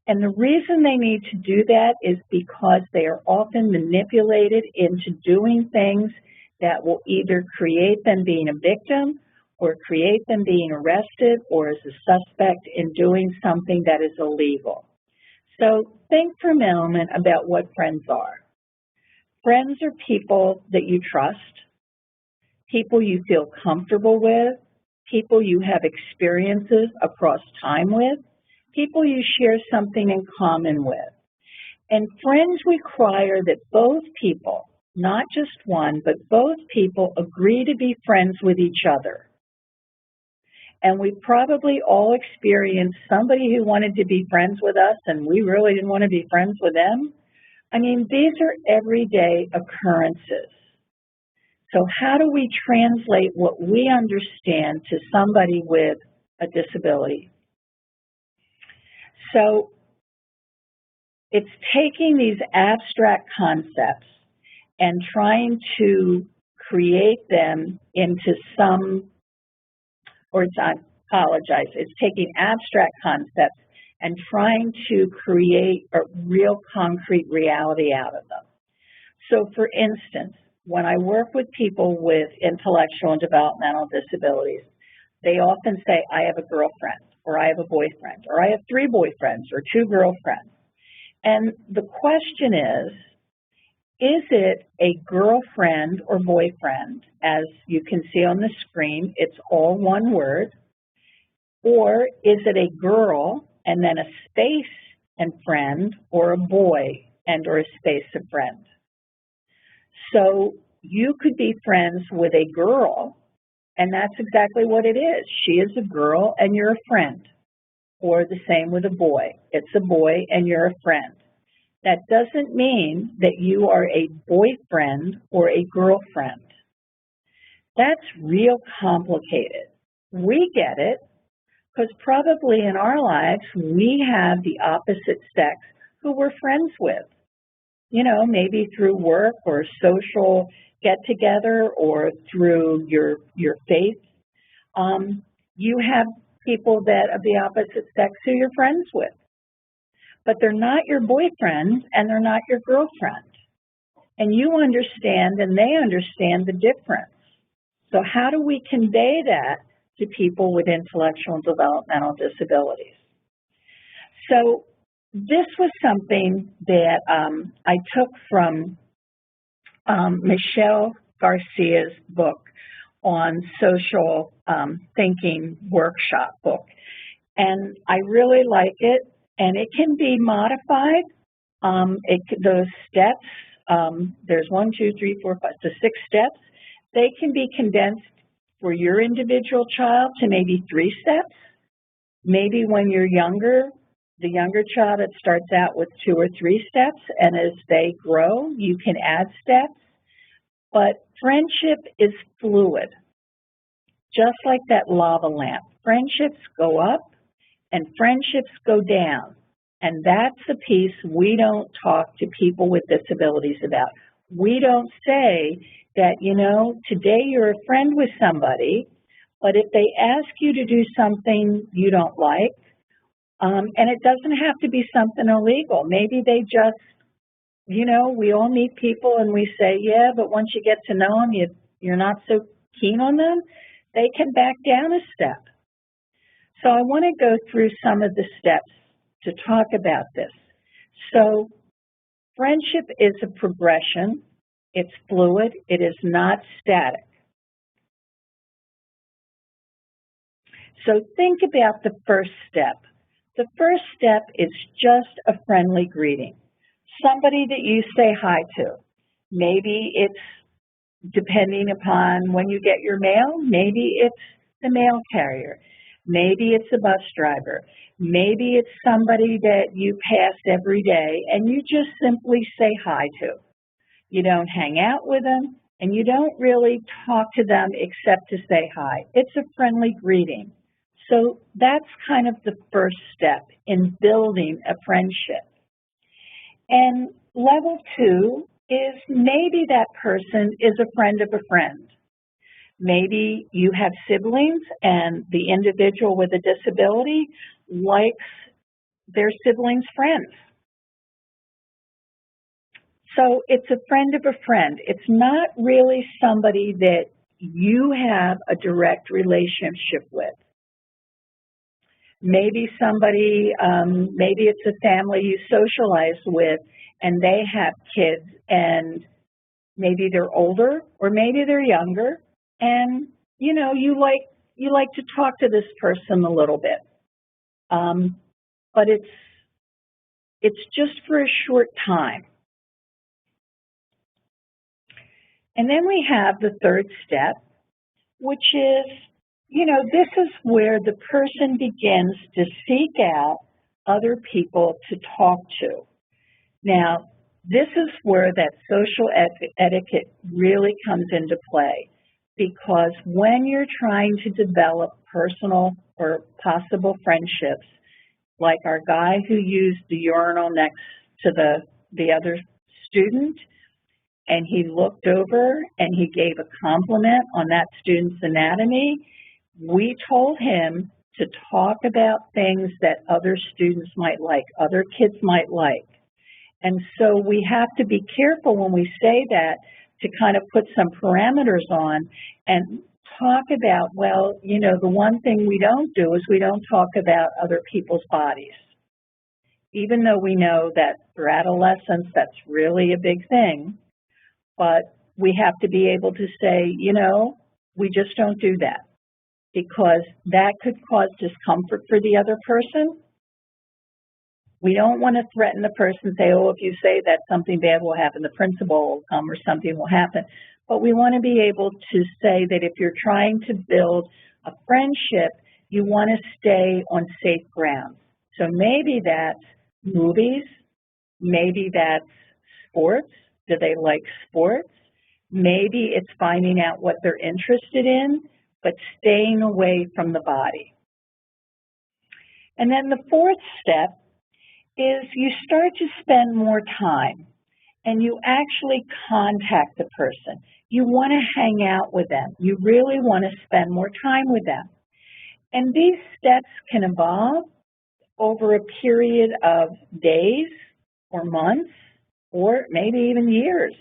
And the reason they need to do that is because they are often manipulated into doing things that will either create them being a victim or create them being arrested or as a suspect in doing something that is illegal. So think for a moment about what friends are. Friends are people that you trust, people you feel comfortable with, people you have experiences across time with, people you share something in common with. And friends require that both people, not just one, but both people agree to be friends with each other. And we probably all experienced somebody who wanted to be friends with us and we really didn't want to be friends with them. I mean, these are everyday occurrences. So how do we translate what we understand to somebody with a disability? So it's taking these abstract concepts and trying to create them into it's taking abstract concepts and trying to create a real concrete reality out of them. So for instance, when I work with people with intellectual and developmental disabilities, they often say, I have a girlfriend, or I have a boyfriend, or I have 3 boyfriends, or 2 girlfriends. And the question is it a girlfriend or boyfriend? As you can see on the screen, it's all one word. Or is it a girl and then a space and friend, or a boy and or a space of friend? So you could be friends with a girl, and that's exactly what it is. She is a girl and you're a friend. Or the same with a boy. It's a boy and you're a friend. That doesn't mean that you are a boyfriend or a girlfriend. That's real complicated. We get it because probably in our lives we have the opposite sex who we're friends with. You know, maybe through work or social get-together or through your faith. You have people that of the opposite sex who you're friends with. But they're not your boyfriend and they're not your girlfriend. And you understand and they understand the difference. So how do we convey that to people with intellectual and developmental disabilities? So this was something that I took from Michelle Garcia's book on social thinking workshop book. And I really like it, and it can be modified. Those steps, there's 1, 2, 3, 4, 5, so 6 steps. They can be condensed for your individual child to maybe 3 steps. Maybe when you're younger, the younger child, it starts out with 2 or 3 steps, and as they grow, you can add steps. But friendship is fluid, just like that lava lamp. Friendships go up and friendships go down. And that's a piece we don't talk to people with disabilities about. We don't say that, you know, today you're a friend with somebody, but if they ask you to do something you don't like, and it doesn't have to be something illegal. Maybe they just, you know, we all meet people and we say, yeah, but once you get to know them, you're not so keen on them. They can back down a step. So I want to go through some of the steps to talk about this. So friendship is a progression. It's fluid. It is not static. So think about the first step. The first step is just a friendly greeting. Somebody that you say hi to. Maybe it's depending upon when you get your mail, maybe it's the mail carrier. Maybe it's a bus driver. Maybe it's somebody that you pass every day and you just simply say hi to. You don't hang out with them and you don't really talk to them except to say hi. It's a friendly greeting. So that's kind of the first step in building a friendship. And level 2 is maybe that person is a friend of a friend. Maybe you have siblings and the individual with a disability likes their siblings' friends. So it's a friend of a friend. It's not really somebody that you have a direct relationship with. Maybe somebody, maybe it's a family you socialize with and they have kids and maybe they're older or maybe they're younger and, you know, you like to talk to this person a little bit. But it's just for a short time. And then we have the third step, which is, you know, this is where the person begins to seek out other people to talk to. Now, this is where that social etiquette really comes into play, because when you're trying to develop personal or possible friendships, like our guy who used the urinal next to the other student, and he looked over and he gave a compliment on that student's anatomy, we told him to talk about things that other students might like, other kids might like. And so we have to be careful when we say that to kind of put some parameters on and talk about, well, you know, the one thing we don't do is we don't talk about other people's bodies. Even though we know that for adolescents, that's really a big thing, but we have to be able to say, you know, we just don't do that, because that could cause discomfort for the other person. We don't want to threaten the person and say, oh, if you say that, something bad will happen, the principal will come or something will happen. But we want to be able to say that if you're trying to build a friendship, you want to stay on safe ground. So maybe that's movies, maybe that's sports. Do they like sports? Maybe it's finding out what they're interested in, but staying away from the body. And then the fourth step is you start to spend more time and you actually contact the person. You want to hang out with them. You really want to spend more time with them. And these steps can evolve over a period of days or months or maybe even years.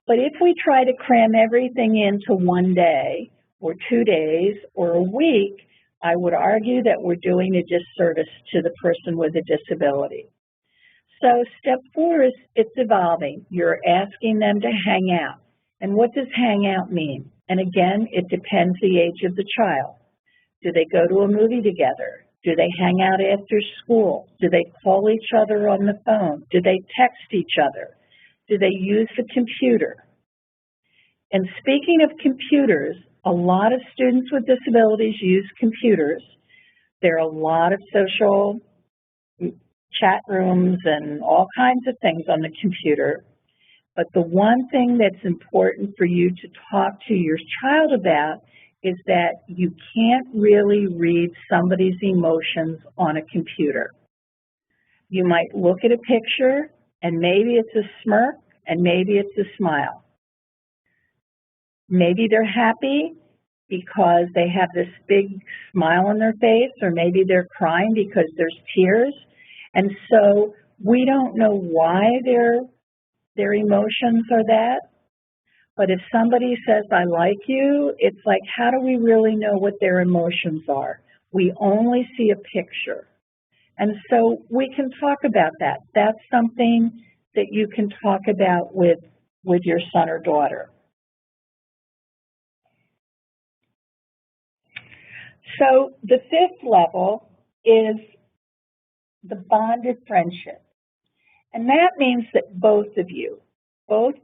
But if we try to cram everything into one day or 2 days or a week, I would argue that we're doing a disservice to the person with a disability. So step 4 is it's evolving. You're asking them to hang out. And what does hang out mean? And again, it depends the age of the child. Do they go to a movie together? Do they hang out after school? Do they call each other on the phone? Do they text each other? Do they use the computer? And speaking of computers, a lot of students with disabilities use computers. There are a lot of social chat rooms and all kinds of things on the computer. But the one thing that's important for you to talk to your child about is that you can't really read somebody's emotions on a computer. You might look at a picture and maybe it's a smirk and maybe it's a smile. Maybe they're happy because they have this big smile on their face, or maybe they're crying because there's tears. And so we don't know why their emotions are that. But if somebody says, I like you, it's like, how do we really know what their emotions are? We only see a picture. And so we can talk about that. That's something that you can talk about with your son or daughter. So the 5th level is the bonded friendship. And that means that both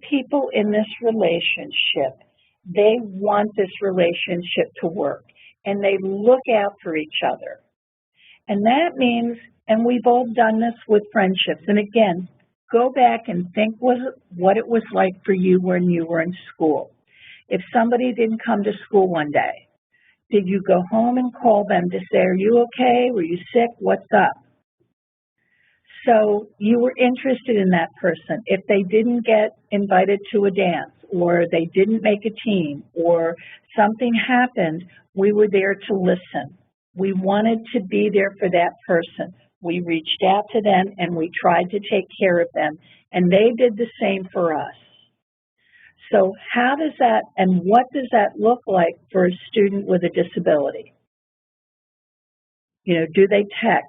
people in this relationship, they want this relationship to work, and they look out for each other. And that means, and we've all done this with friendships, and again, go back and think what it was like for you when you were in school. If somebody didn't come to school one day, did you go home and call them to say, are you okay? Were you sick? What's up? So you were interested in that person. If they didn't get invited to a dance, or they didn't make a team, or something happened, we were there to listen. We wanted to be there for that person. We reached out to them and we tried to take care of them, and they did the same for us. So how does that, and what does that look like for a student with a disability? You know, do they text?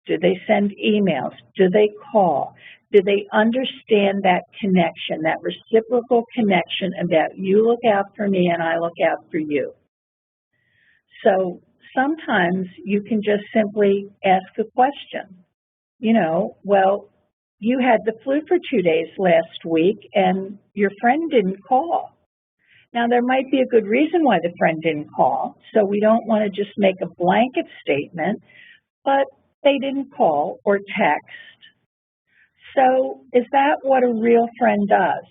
Do they send emails? Do they call? Do they understand that connection, that reciprocal connection about you look out for me and I look out for you? So sometimes you can just simply ask a question. You know, well, you had the flu for 2 days last week and your friend didn't call. Now, there might be a good reason why the friend didn't call, so we don't want to just make a blanket statement, but they didn't call or text. So is that what a real friend does?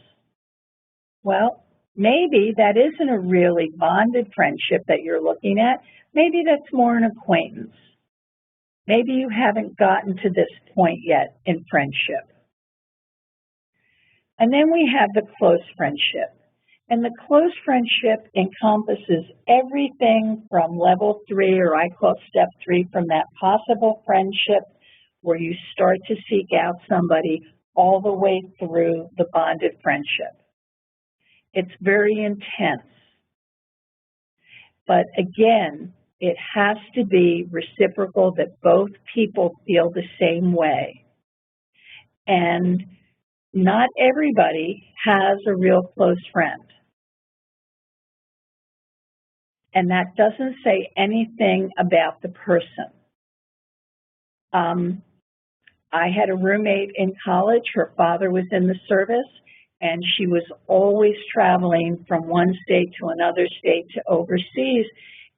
Well, maybe that isn't a really bonded friendship that you're looking at. Maybe that's more an acquaintance. Maybe you haven't gotten to this point yet in friendship. And then we have the close friendship. And the close friendship encompasses everything from level 3, or I call step 3, from that possible friendship where you start to seek out somebody, all the way through the bonded friendship. It's very intense. But again, it has to be reciprocal, that both people feel the same way. And not everybody has a real close friend. And that doesn't say anything about the person. I had a roommate in college. Her father was in the service, and she was always traveling from one state to another state to overseas.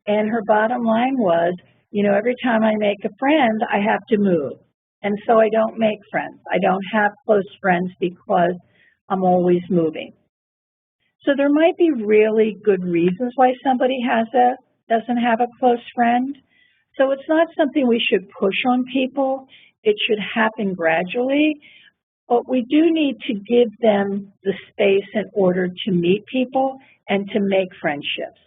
And her bottom line was, you know, every time I make a friend, I have to move. And so I don't make friends. I don't have close friends because I'm always moving. So there might be really good reasons why somebody doesn't have a close friend. So it's not something we should push on people. It should happen gradually, but we do need to give them the space in order to meet people and to make friendships.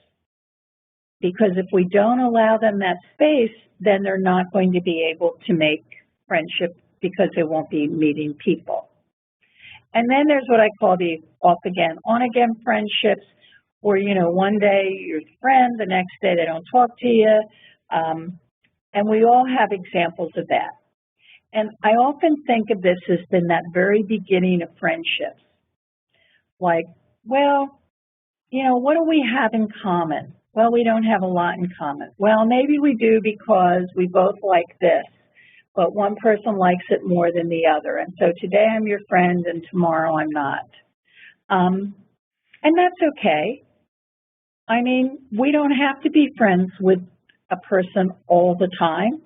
because if we don't allow them that space, then they're not going to be able to make friendships because they won't be meeting people. And then there's what I call the off-again, on-again friendships, where, you know, one day you're a friend, the next day they don't talk to you, and we all have examples of that. And I often think of this as in that very beginning of friendships. Like, well, you know, what do we have in common? Well, we don't have a lot in common. Well, maybe we do because we both like this, but one person likes it more than the other. And so today I'm your friend and tomorrow I'm not. And that's okay. I mean, we don't have to be friends with a person all the time.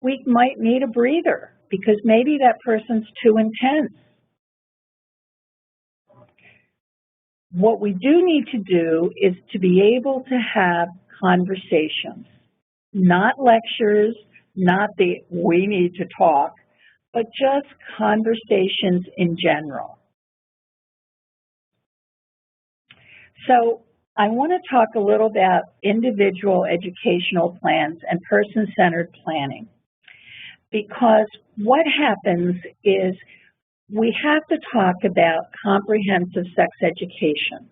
We might need a breather because maybe that person's too intense. What we do need to do is to be able to have conversations, not lectures, not the we need to talk, but just conversations in general. So I want to talk a little about individual educational plans and person-centered planning, because what happens is we have to talk about comprehensive sex education.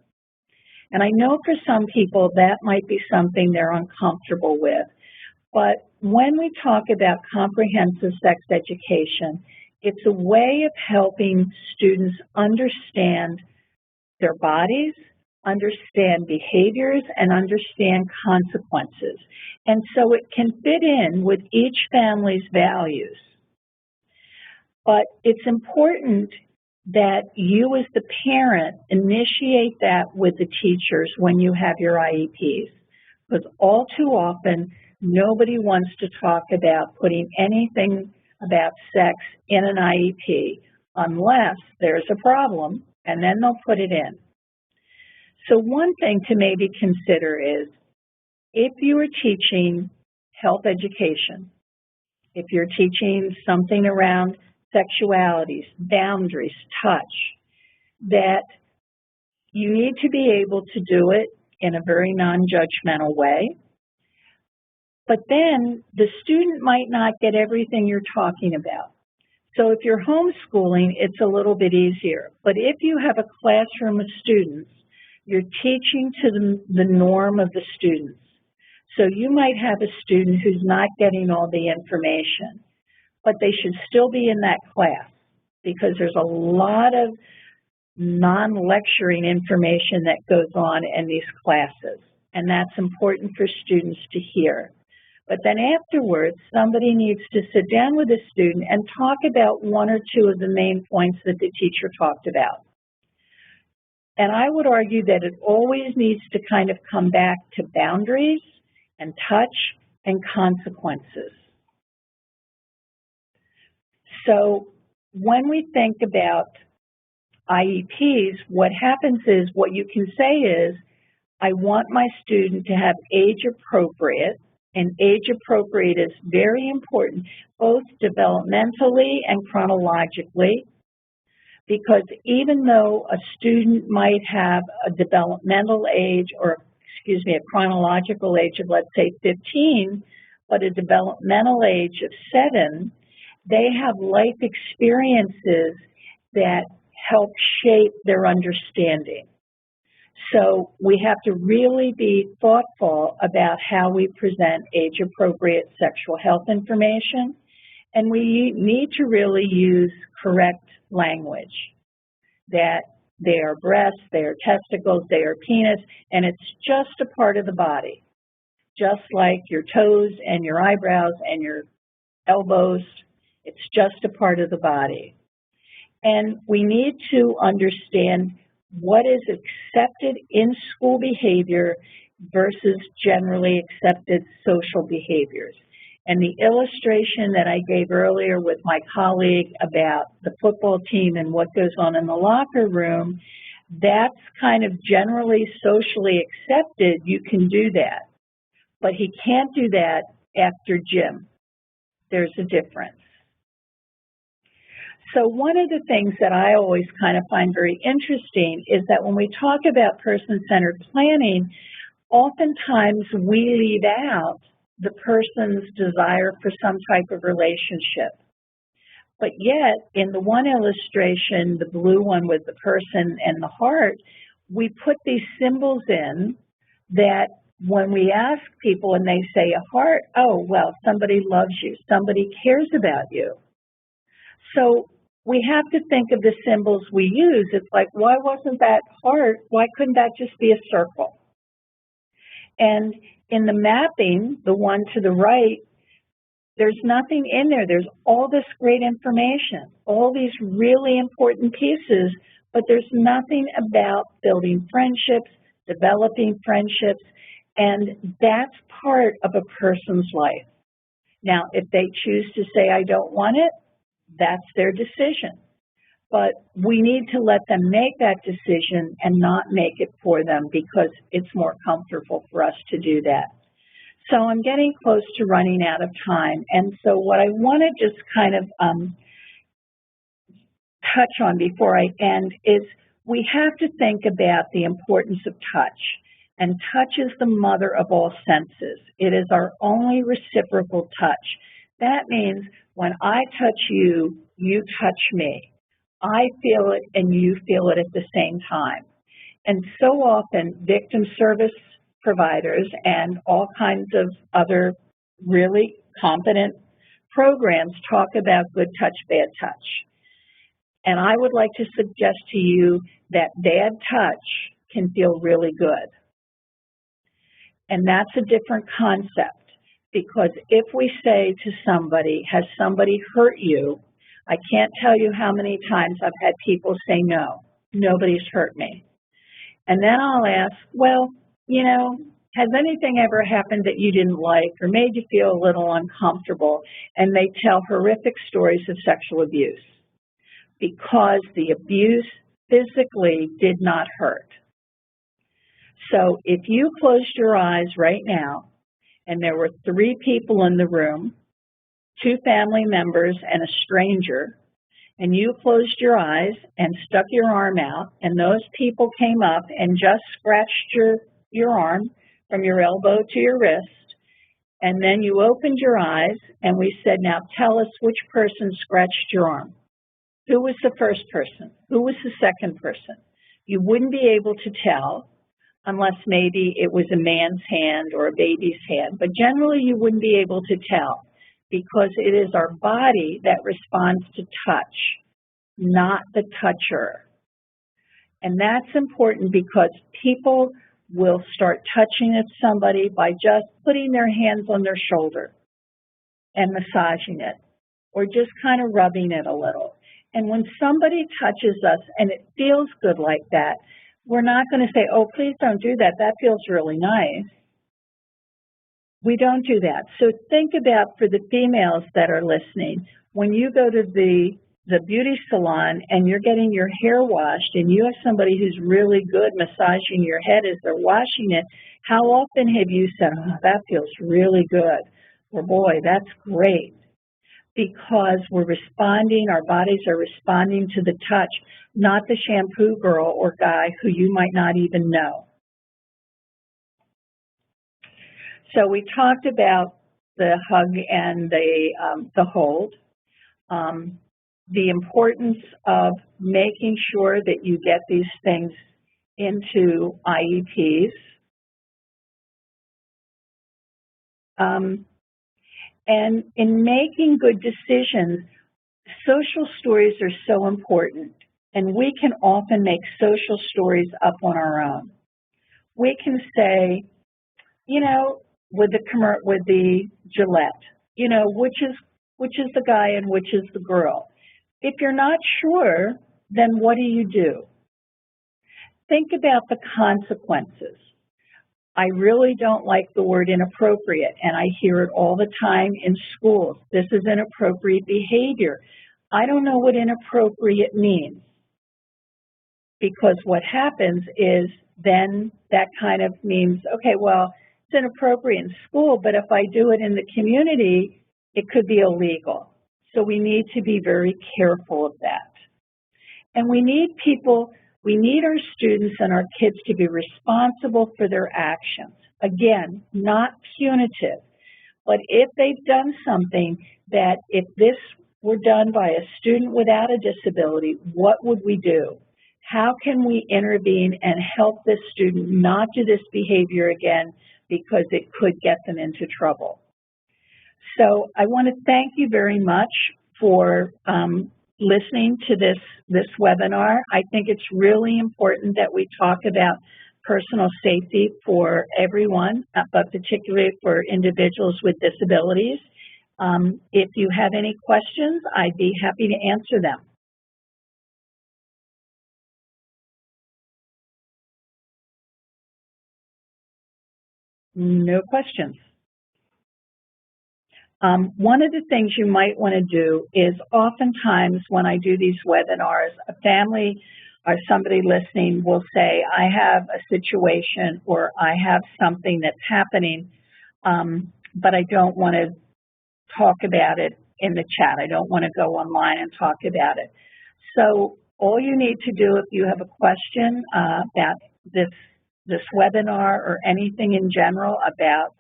And I know for some people that might be something they're uncomfortable with, but when we talk about comprehensive sex education, it's a way of helping students understand their bodies, understand behaviors, and understand consequences. And so it can fit in with each family's values. But it's important that you as the parent initiate that with the teachers when you have your IEPs, because all too often nobody wants to talk about putting anything about sex in an IEP unless there's a problem, and then they'll put it in. So one thing to maybe consider is if you are teaching health education, if you're teaching something around sexualities, boundaries, touch, that you need to be able to do it in a very non-judgmental way. But then the student might not get everything you're talking about. So if you're homeschooling, it's a little bit easier. But if you have a classroom of students, you're teaching to the norm of the students. So you might have a student who's not getting all the information, but they should still be in that class because there's a lot of non-lecturing information that goes on in these classes, and that's important for students to hear. But then afterwards, somebody needs to sit down with a student and talk about one or two of the main points that the teacher talked about. And I would argue that it always needs to kind of come back to boundaries and touch and consequences. So when we think about IEPs, what happens is, what you can say is, I want my student to have age appropriate, and age appropriate is very important, both developmentally and chronologically, because even though a student might have a developmental age, or excuse me, a chronological age of, let's say, 15, but a developmental age of 7, they have life experiences that help shape their understanding. So we have to really be thoughtful about how we present age-appropriate sexual health information, and we need to really use correct language, that they are breasts, they are testicles, they are penis, and it's just a part of the body, just like your toes and your eyebrows and your elbows. It's just a part of the body. And we need to understand what is accepted in school behavior versus generally accepted social behaviors. And the illustration that I gave earlier with my colleague about the football team and what goes on in the locker room, that's kind of generally socially accepted. You can do that. But he can't do that after gym. There's a difference. So one of the things that I always kind of find very interesting is that when we talk about person-centered planning, oftentimes we leave out the person's desire for some type of relationship. But yet, in the one illustration, the blue one with the person and the heart, we put these symbols in that when we ask people and they say a heart, oh, well, somebody loves you, somebody cares about you. So we have to think of the symbols we use. It's like, why wasn't that heart? Why couldn't that just be a circle? And in the mapping, the one to the right, there's nothing in there. There's all this great information, all these really important pieces, but there's nothing about building friendships, developing friendships, and that's part of a person's life. Now, if they choose to say, I don't want it, that's their decision. But we need to let them make that decision and not make it for them because it's more comfortable for us to do that. So I'm getting close to running out of time. And so what I want to just kind of touch on before I end is we have to think about the importance of touch. And touch is the mother of all senses. It is our only reciprocal touch. That means when I touch you, you touch me. I feel it and you feel it at the same time. And so often victim service providers and all kinds of other really competent programs talk about good touch, bad touch. And I would like to suggest to you that bad touch can feel really good. And that's a different concept, because if we say to somebody, has somebody hurt you? I can't tell you how many times I've had people say, no, nobody's hurt me. And then I'll ask, well, you know, has anything ever happened that you didn't like or made you feel a little uncomfortable? And they tell horrific stories of sexual abuse because the abuse physically did not hurt. So if you closed your eyes right now and there were 3 people in the room, 2 family members and a stranger, and you closed your eyes and stuck your arm out, and those people came up and just scratched your arm from your elbow to your wrist, and then you opened your eyes and we said, now tell us which person scratched your arm. Who was the first person? Who was the second person? You wouldn't be able to tell unless maybe it was a man's hand or a baby's hand, but generally you wouldn't be able to tell because it is our body that responds to touch, not the toucher. And that's important because people will start touching at somebody by just putting their hands on their shoulder and massaging it, or just kind of rubbing it a little. And when somebody touches us and it feels good like that, we're not going to say, oh, please don't do that. That feels really nice. We don't do that. So think about, for the females that are listening, when you go to the beauty salon and you're getting your hair washed and you have somebody who's really good massaging your head as they're washing it, how often have you said, oh, that feels really good, or boy, that's great? Because we're responding, our bodies are responding to the touch, not the shampoo girl or guy who you might not even know. So we talked about the hug and the hold. The importance of making sure that you get these things into IEPs. And in making good decisions, social stories are so important. And we can often make social stories up on our own. We can say, you know, with the Gillette, you know, which is the guy and which is the girl. If you're not sure, then what do? Think about the consequences. I really don't like the word inappropriate, and I hear it all the time in schools. This is inappropriate behavior. I don't know what inappropriate means, because what happens is then that kind of means, okay, well, it's inappropriate in school, but if I do it in the community, it could be illegal. So we need to be very careful of that. And we need people We need our students and our kids to be responsible for their actions. Again, not punitive, but if they've done something that if this were done by a student without a disability, what would we do? How can we intervene and help this student not do this behavior again because it could get them into trouble? So I want to thank you very much for listening to this webinar. I think it's really important that we talk about personal safety for everyone, but particularly for individuals with disabilities. If you have any questions, I'd be happy to answer them. No questions. One of the things you might want to do is oftentimes when I do these webinars, a family or somebody listening will say, I have a situation or I have something that's happening, but I don't want to talk about it in the chat. I don't want to go online and talk about it. So all you need to do if you have a question about this webinar or anything in general about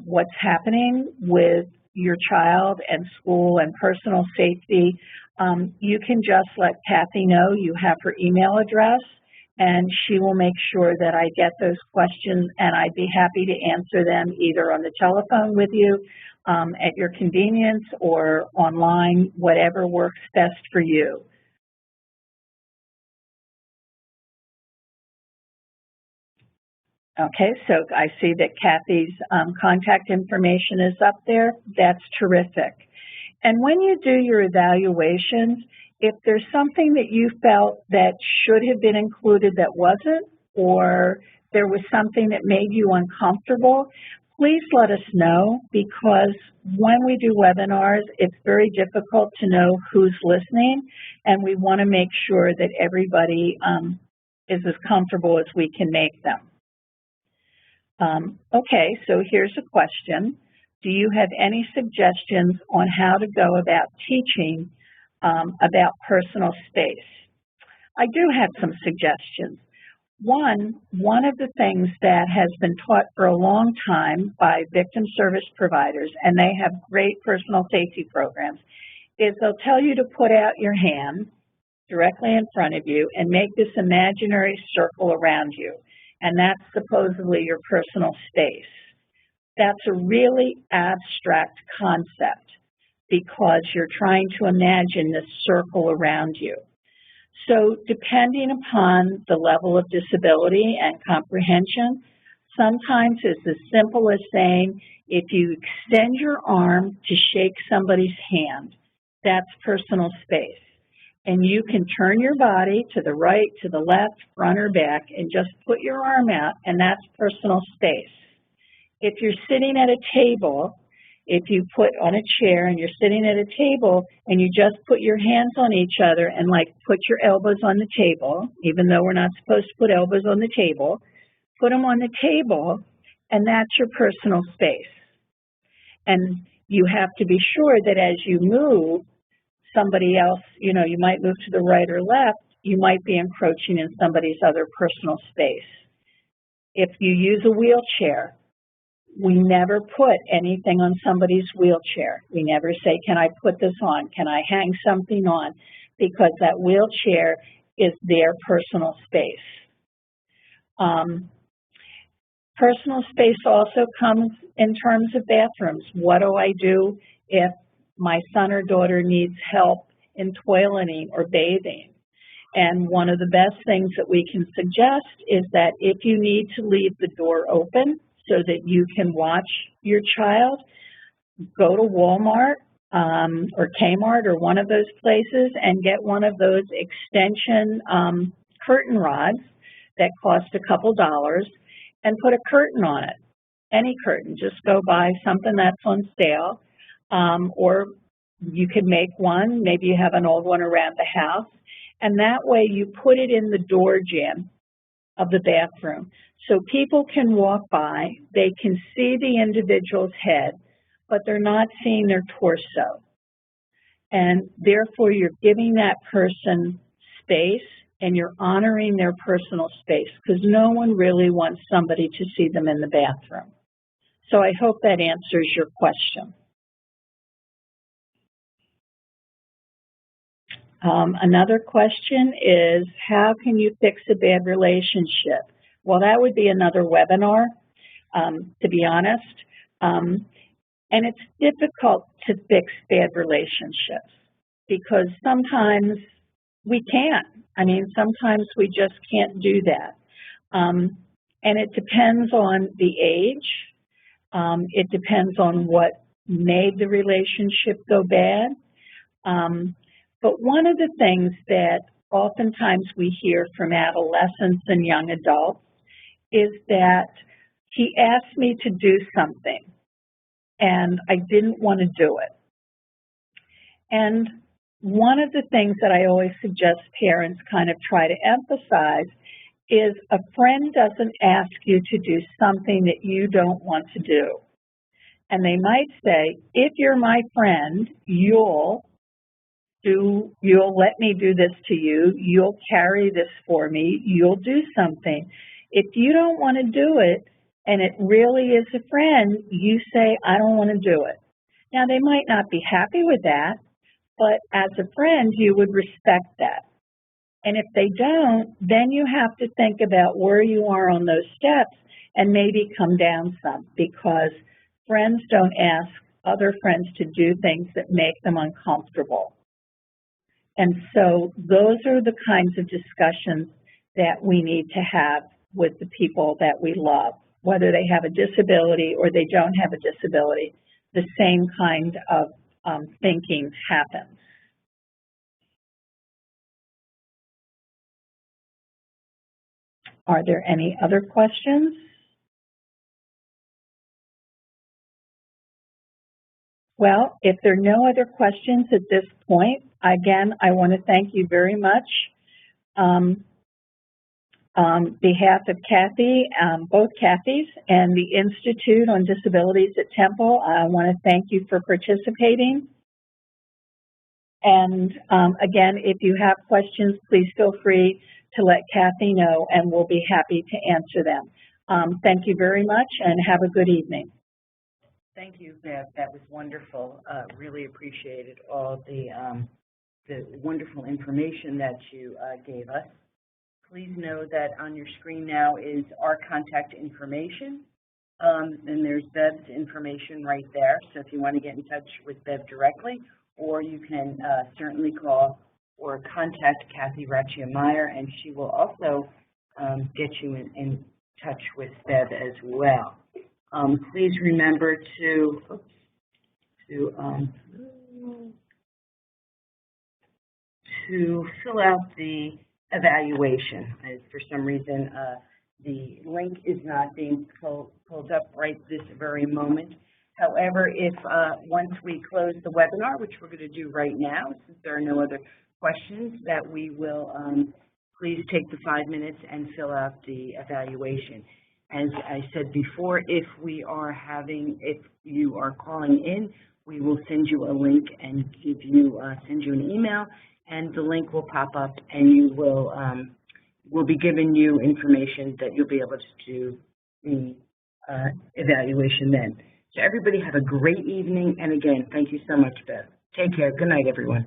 what's happening with your child and school and personal safety, you can just let Kathy know. You have her email address, and she will make sure that I get those questions, and I'd be happy to answer them either on the telephone with you at your convenience or online, whatever works best for you. Okay, so I see that Kathy's contact information is up there. That's terrific. And when you do your evaluations, if there's something that you felt that should have been included that wasn't, or there was something that made you uncomfortable, please let us know, because when we do webinars, it's very difficult to know who's listening, and we want to make sure that everybody is as comfortable as we can make them. Okay, so here's a question. Do you have any suggestions on how to go about teaching about personal space? I do have some suggestions. One of the things that has been taught for a long time by victim service providers, and they have great personal safety programs, is they'll tell you to put out your hand directly in front of you and make this imaginary circle around you. And that's supposedly your personal space. That's a really abstract concept because you're trying to imagine this circle around you. So depending upon the level of disability and comprehension, sometimes it's as simple as saying, if you extend your arm to shake somebody's hand, that's personal space. And you can turn your body to the right, to the left, front or back, and just put your arm out, and that's personal space. If you're sitting at a table, if you put on a chair and you're sitting at a table and you just put your hands on each other and like put your elbows on the table, even though we're not supposed to put elbows on the table, put them on the table, and that's your personal space. And you have to be sure that as you move, somebody else, you know, you might move to the right or left, you might be encroaching in somebody's other personal space. If you use a wheelchair, we never put anything on somebody's wheelchair. We never say, can I put this on? Can I hang something on? Because that wheelchair is their personal space. Personal space also comes in terms of bathrooms. What do I do if my son or daughter needs help in toileting or bathing? And one of the best things that we can suggest is that if you need to leave the door open so that you can watch your child, go to Walmart or Kmart or one of those places and get one of those extension curtain rods that cost a couple dollars and put a curtain on it. Any curtain, just go buy something that's on sale. Or you could make one, maybe you have an old one around the house, and that way you put it in the door jamb of the bathroom. So people can walk by, they can see the individual's head, but they're not seeing their torso. And therefore you're giving that person space, and you're honoring their personal space, because no one really wants somebody to see them in the bathroom. So I hope that answers your question. Another question is, how can you fix a bad relationship? Well, that would be another webinar, to be honest. And it's difficult to fix bad relationships because sometimes we can't. I mean, sometimes we just can't do that. And it depends on the age. It depends on what made the relationship go bad. But one of the things that oftentimes we hear from adolescents and young adults is that he asked me to do something and I didn't want to do it. And one of the things that I always suggest parents kind of try to emphasize is a friend doesn't ask you to do something that you don't want to do. And they might say, if you're my friend, you'll let me do this to you, you'll carry this for me, you'll do something. If you don't want to do it, and it really is a friend, you say, I don't want to do it. Now, they might not be happy with that, but as a friend, you would respect that. And if they don't, then you have to think about where you are on those steps and maybe come down some, because friends don't ask other friends to do things that make them uncomfortable. And so those are the kinds of discussions that we need to have with the people that we love, whether they have a disability or they don't have a disability. The same kind of thinking happens. Are there any other questions? Well, if there are no other questions at this point, again, I want to thank you very much. On behalf of Kathy, both Kathys, and the Institute on Disabilities at Temple, I want to thank you for participating. And again, if you have questions, please feel free to let Kathy know, and we'll be happy to answer them. Thank you very much, and have a good evening. Thank you, Bev. That was wonderful. Really appreciated all the wonderful information that you gave us. Please know that on your screen now is our contact information, and there's Bev's information right there. So if you want to get in touch with Bev directly, or you can certainly call or contact Kathy Raccia-Meyer, and she will also get you in touch with Bev as well. Please remember to fill out the evaluation. For some reason, the link is not being pulled up right this very moment. However, if once we close the webinar, which we're going to do right now, since there are no other questions, that we will please take the 5 minutes and fill out the evaluation. As I said before, if you are calling in, we will send you a link and send you an email, and the link will pop up, and you will be giving you information that you'll be able to do the evaluation then. So everybody have a great evening, and again, thank you so much, Beth. Take care. Good night, everyone.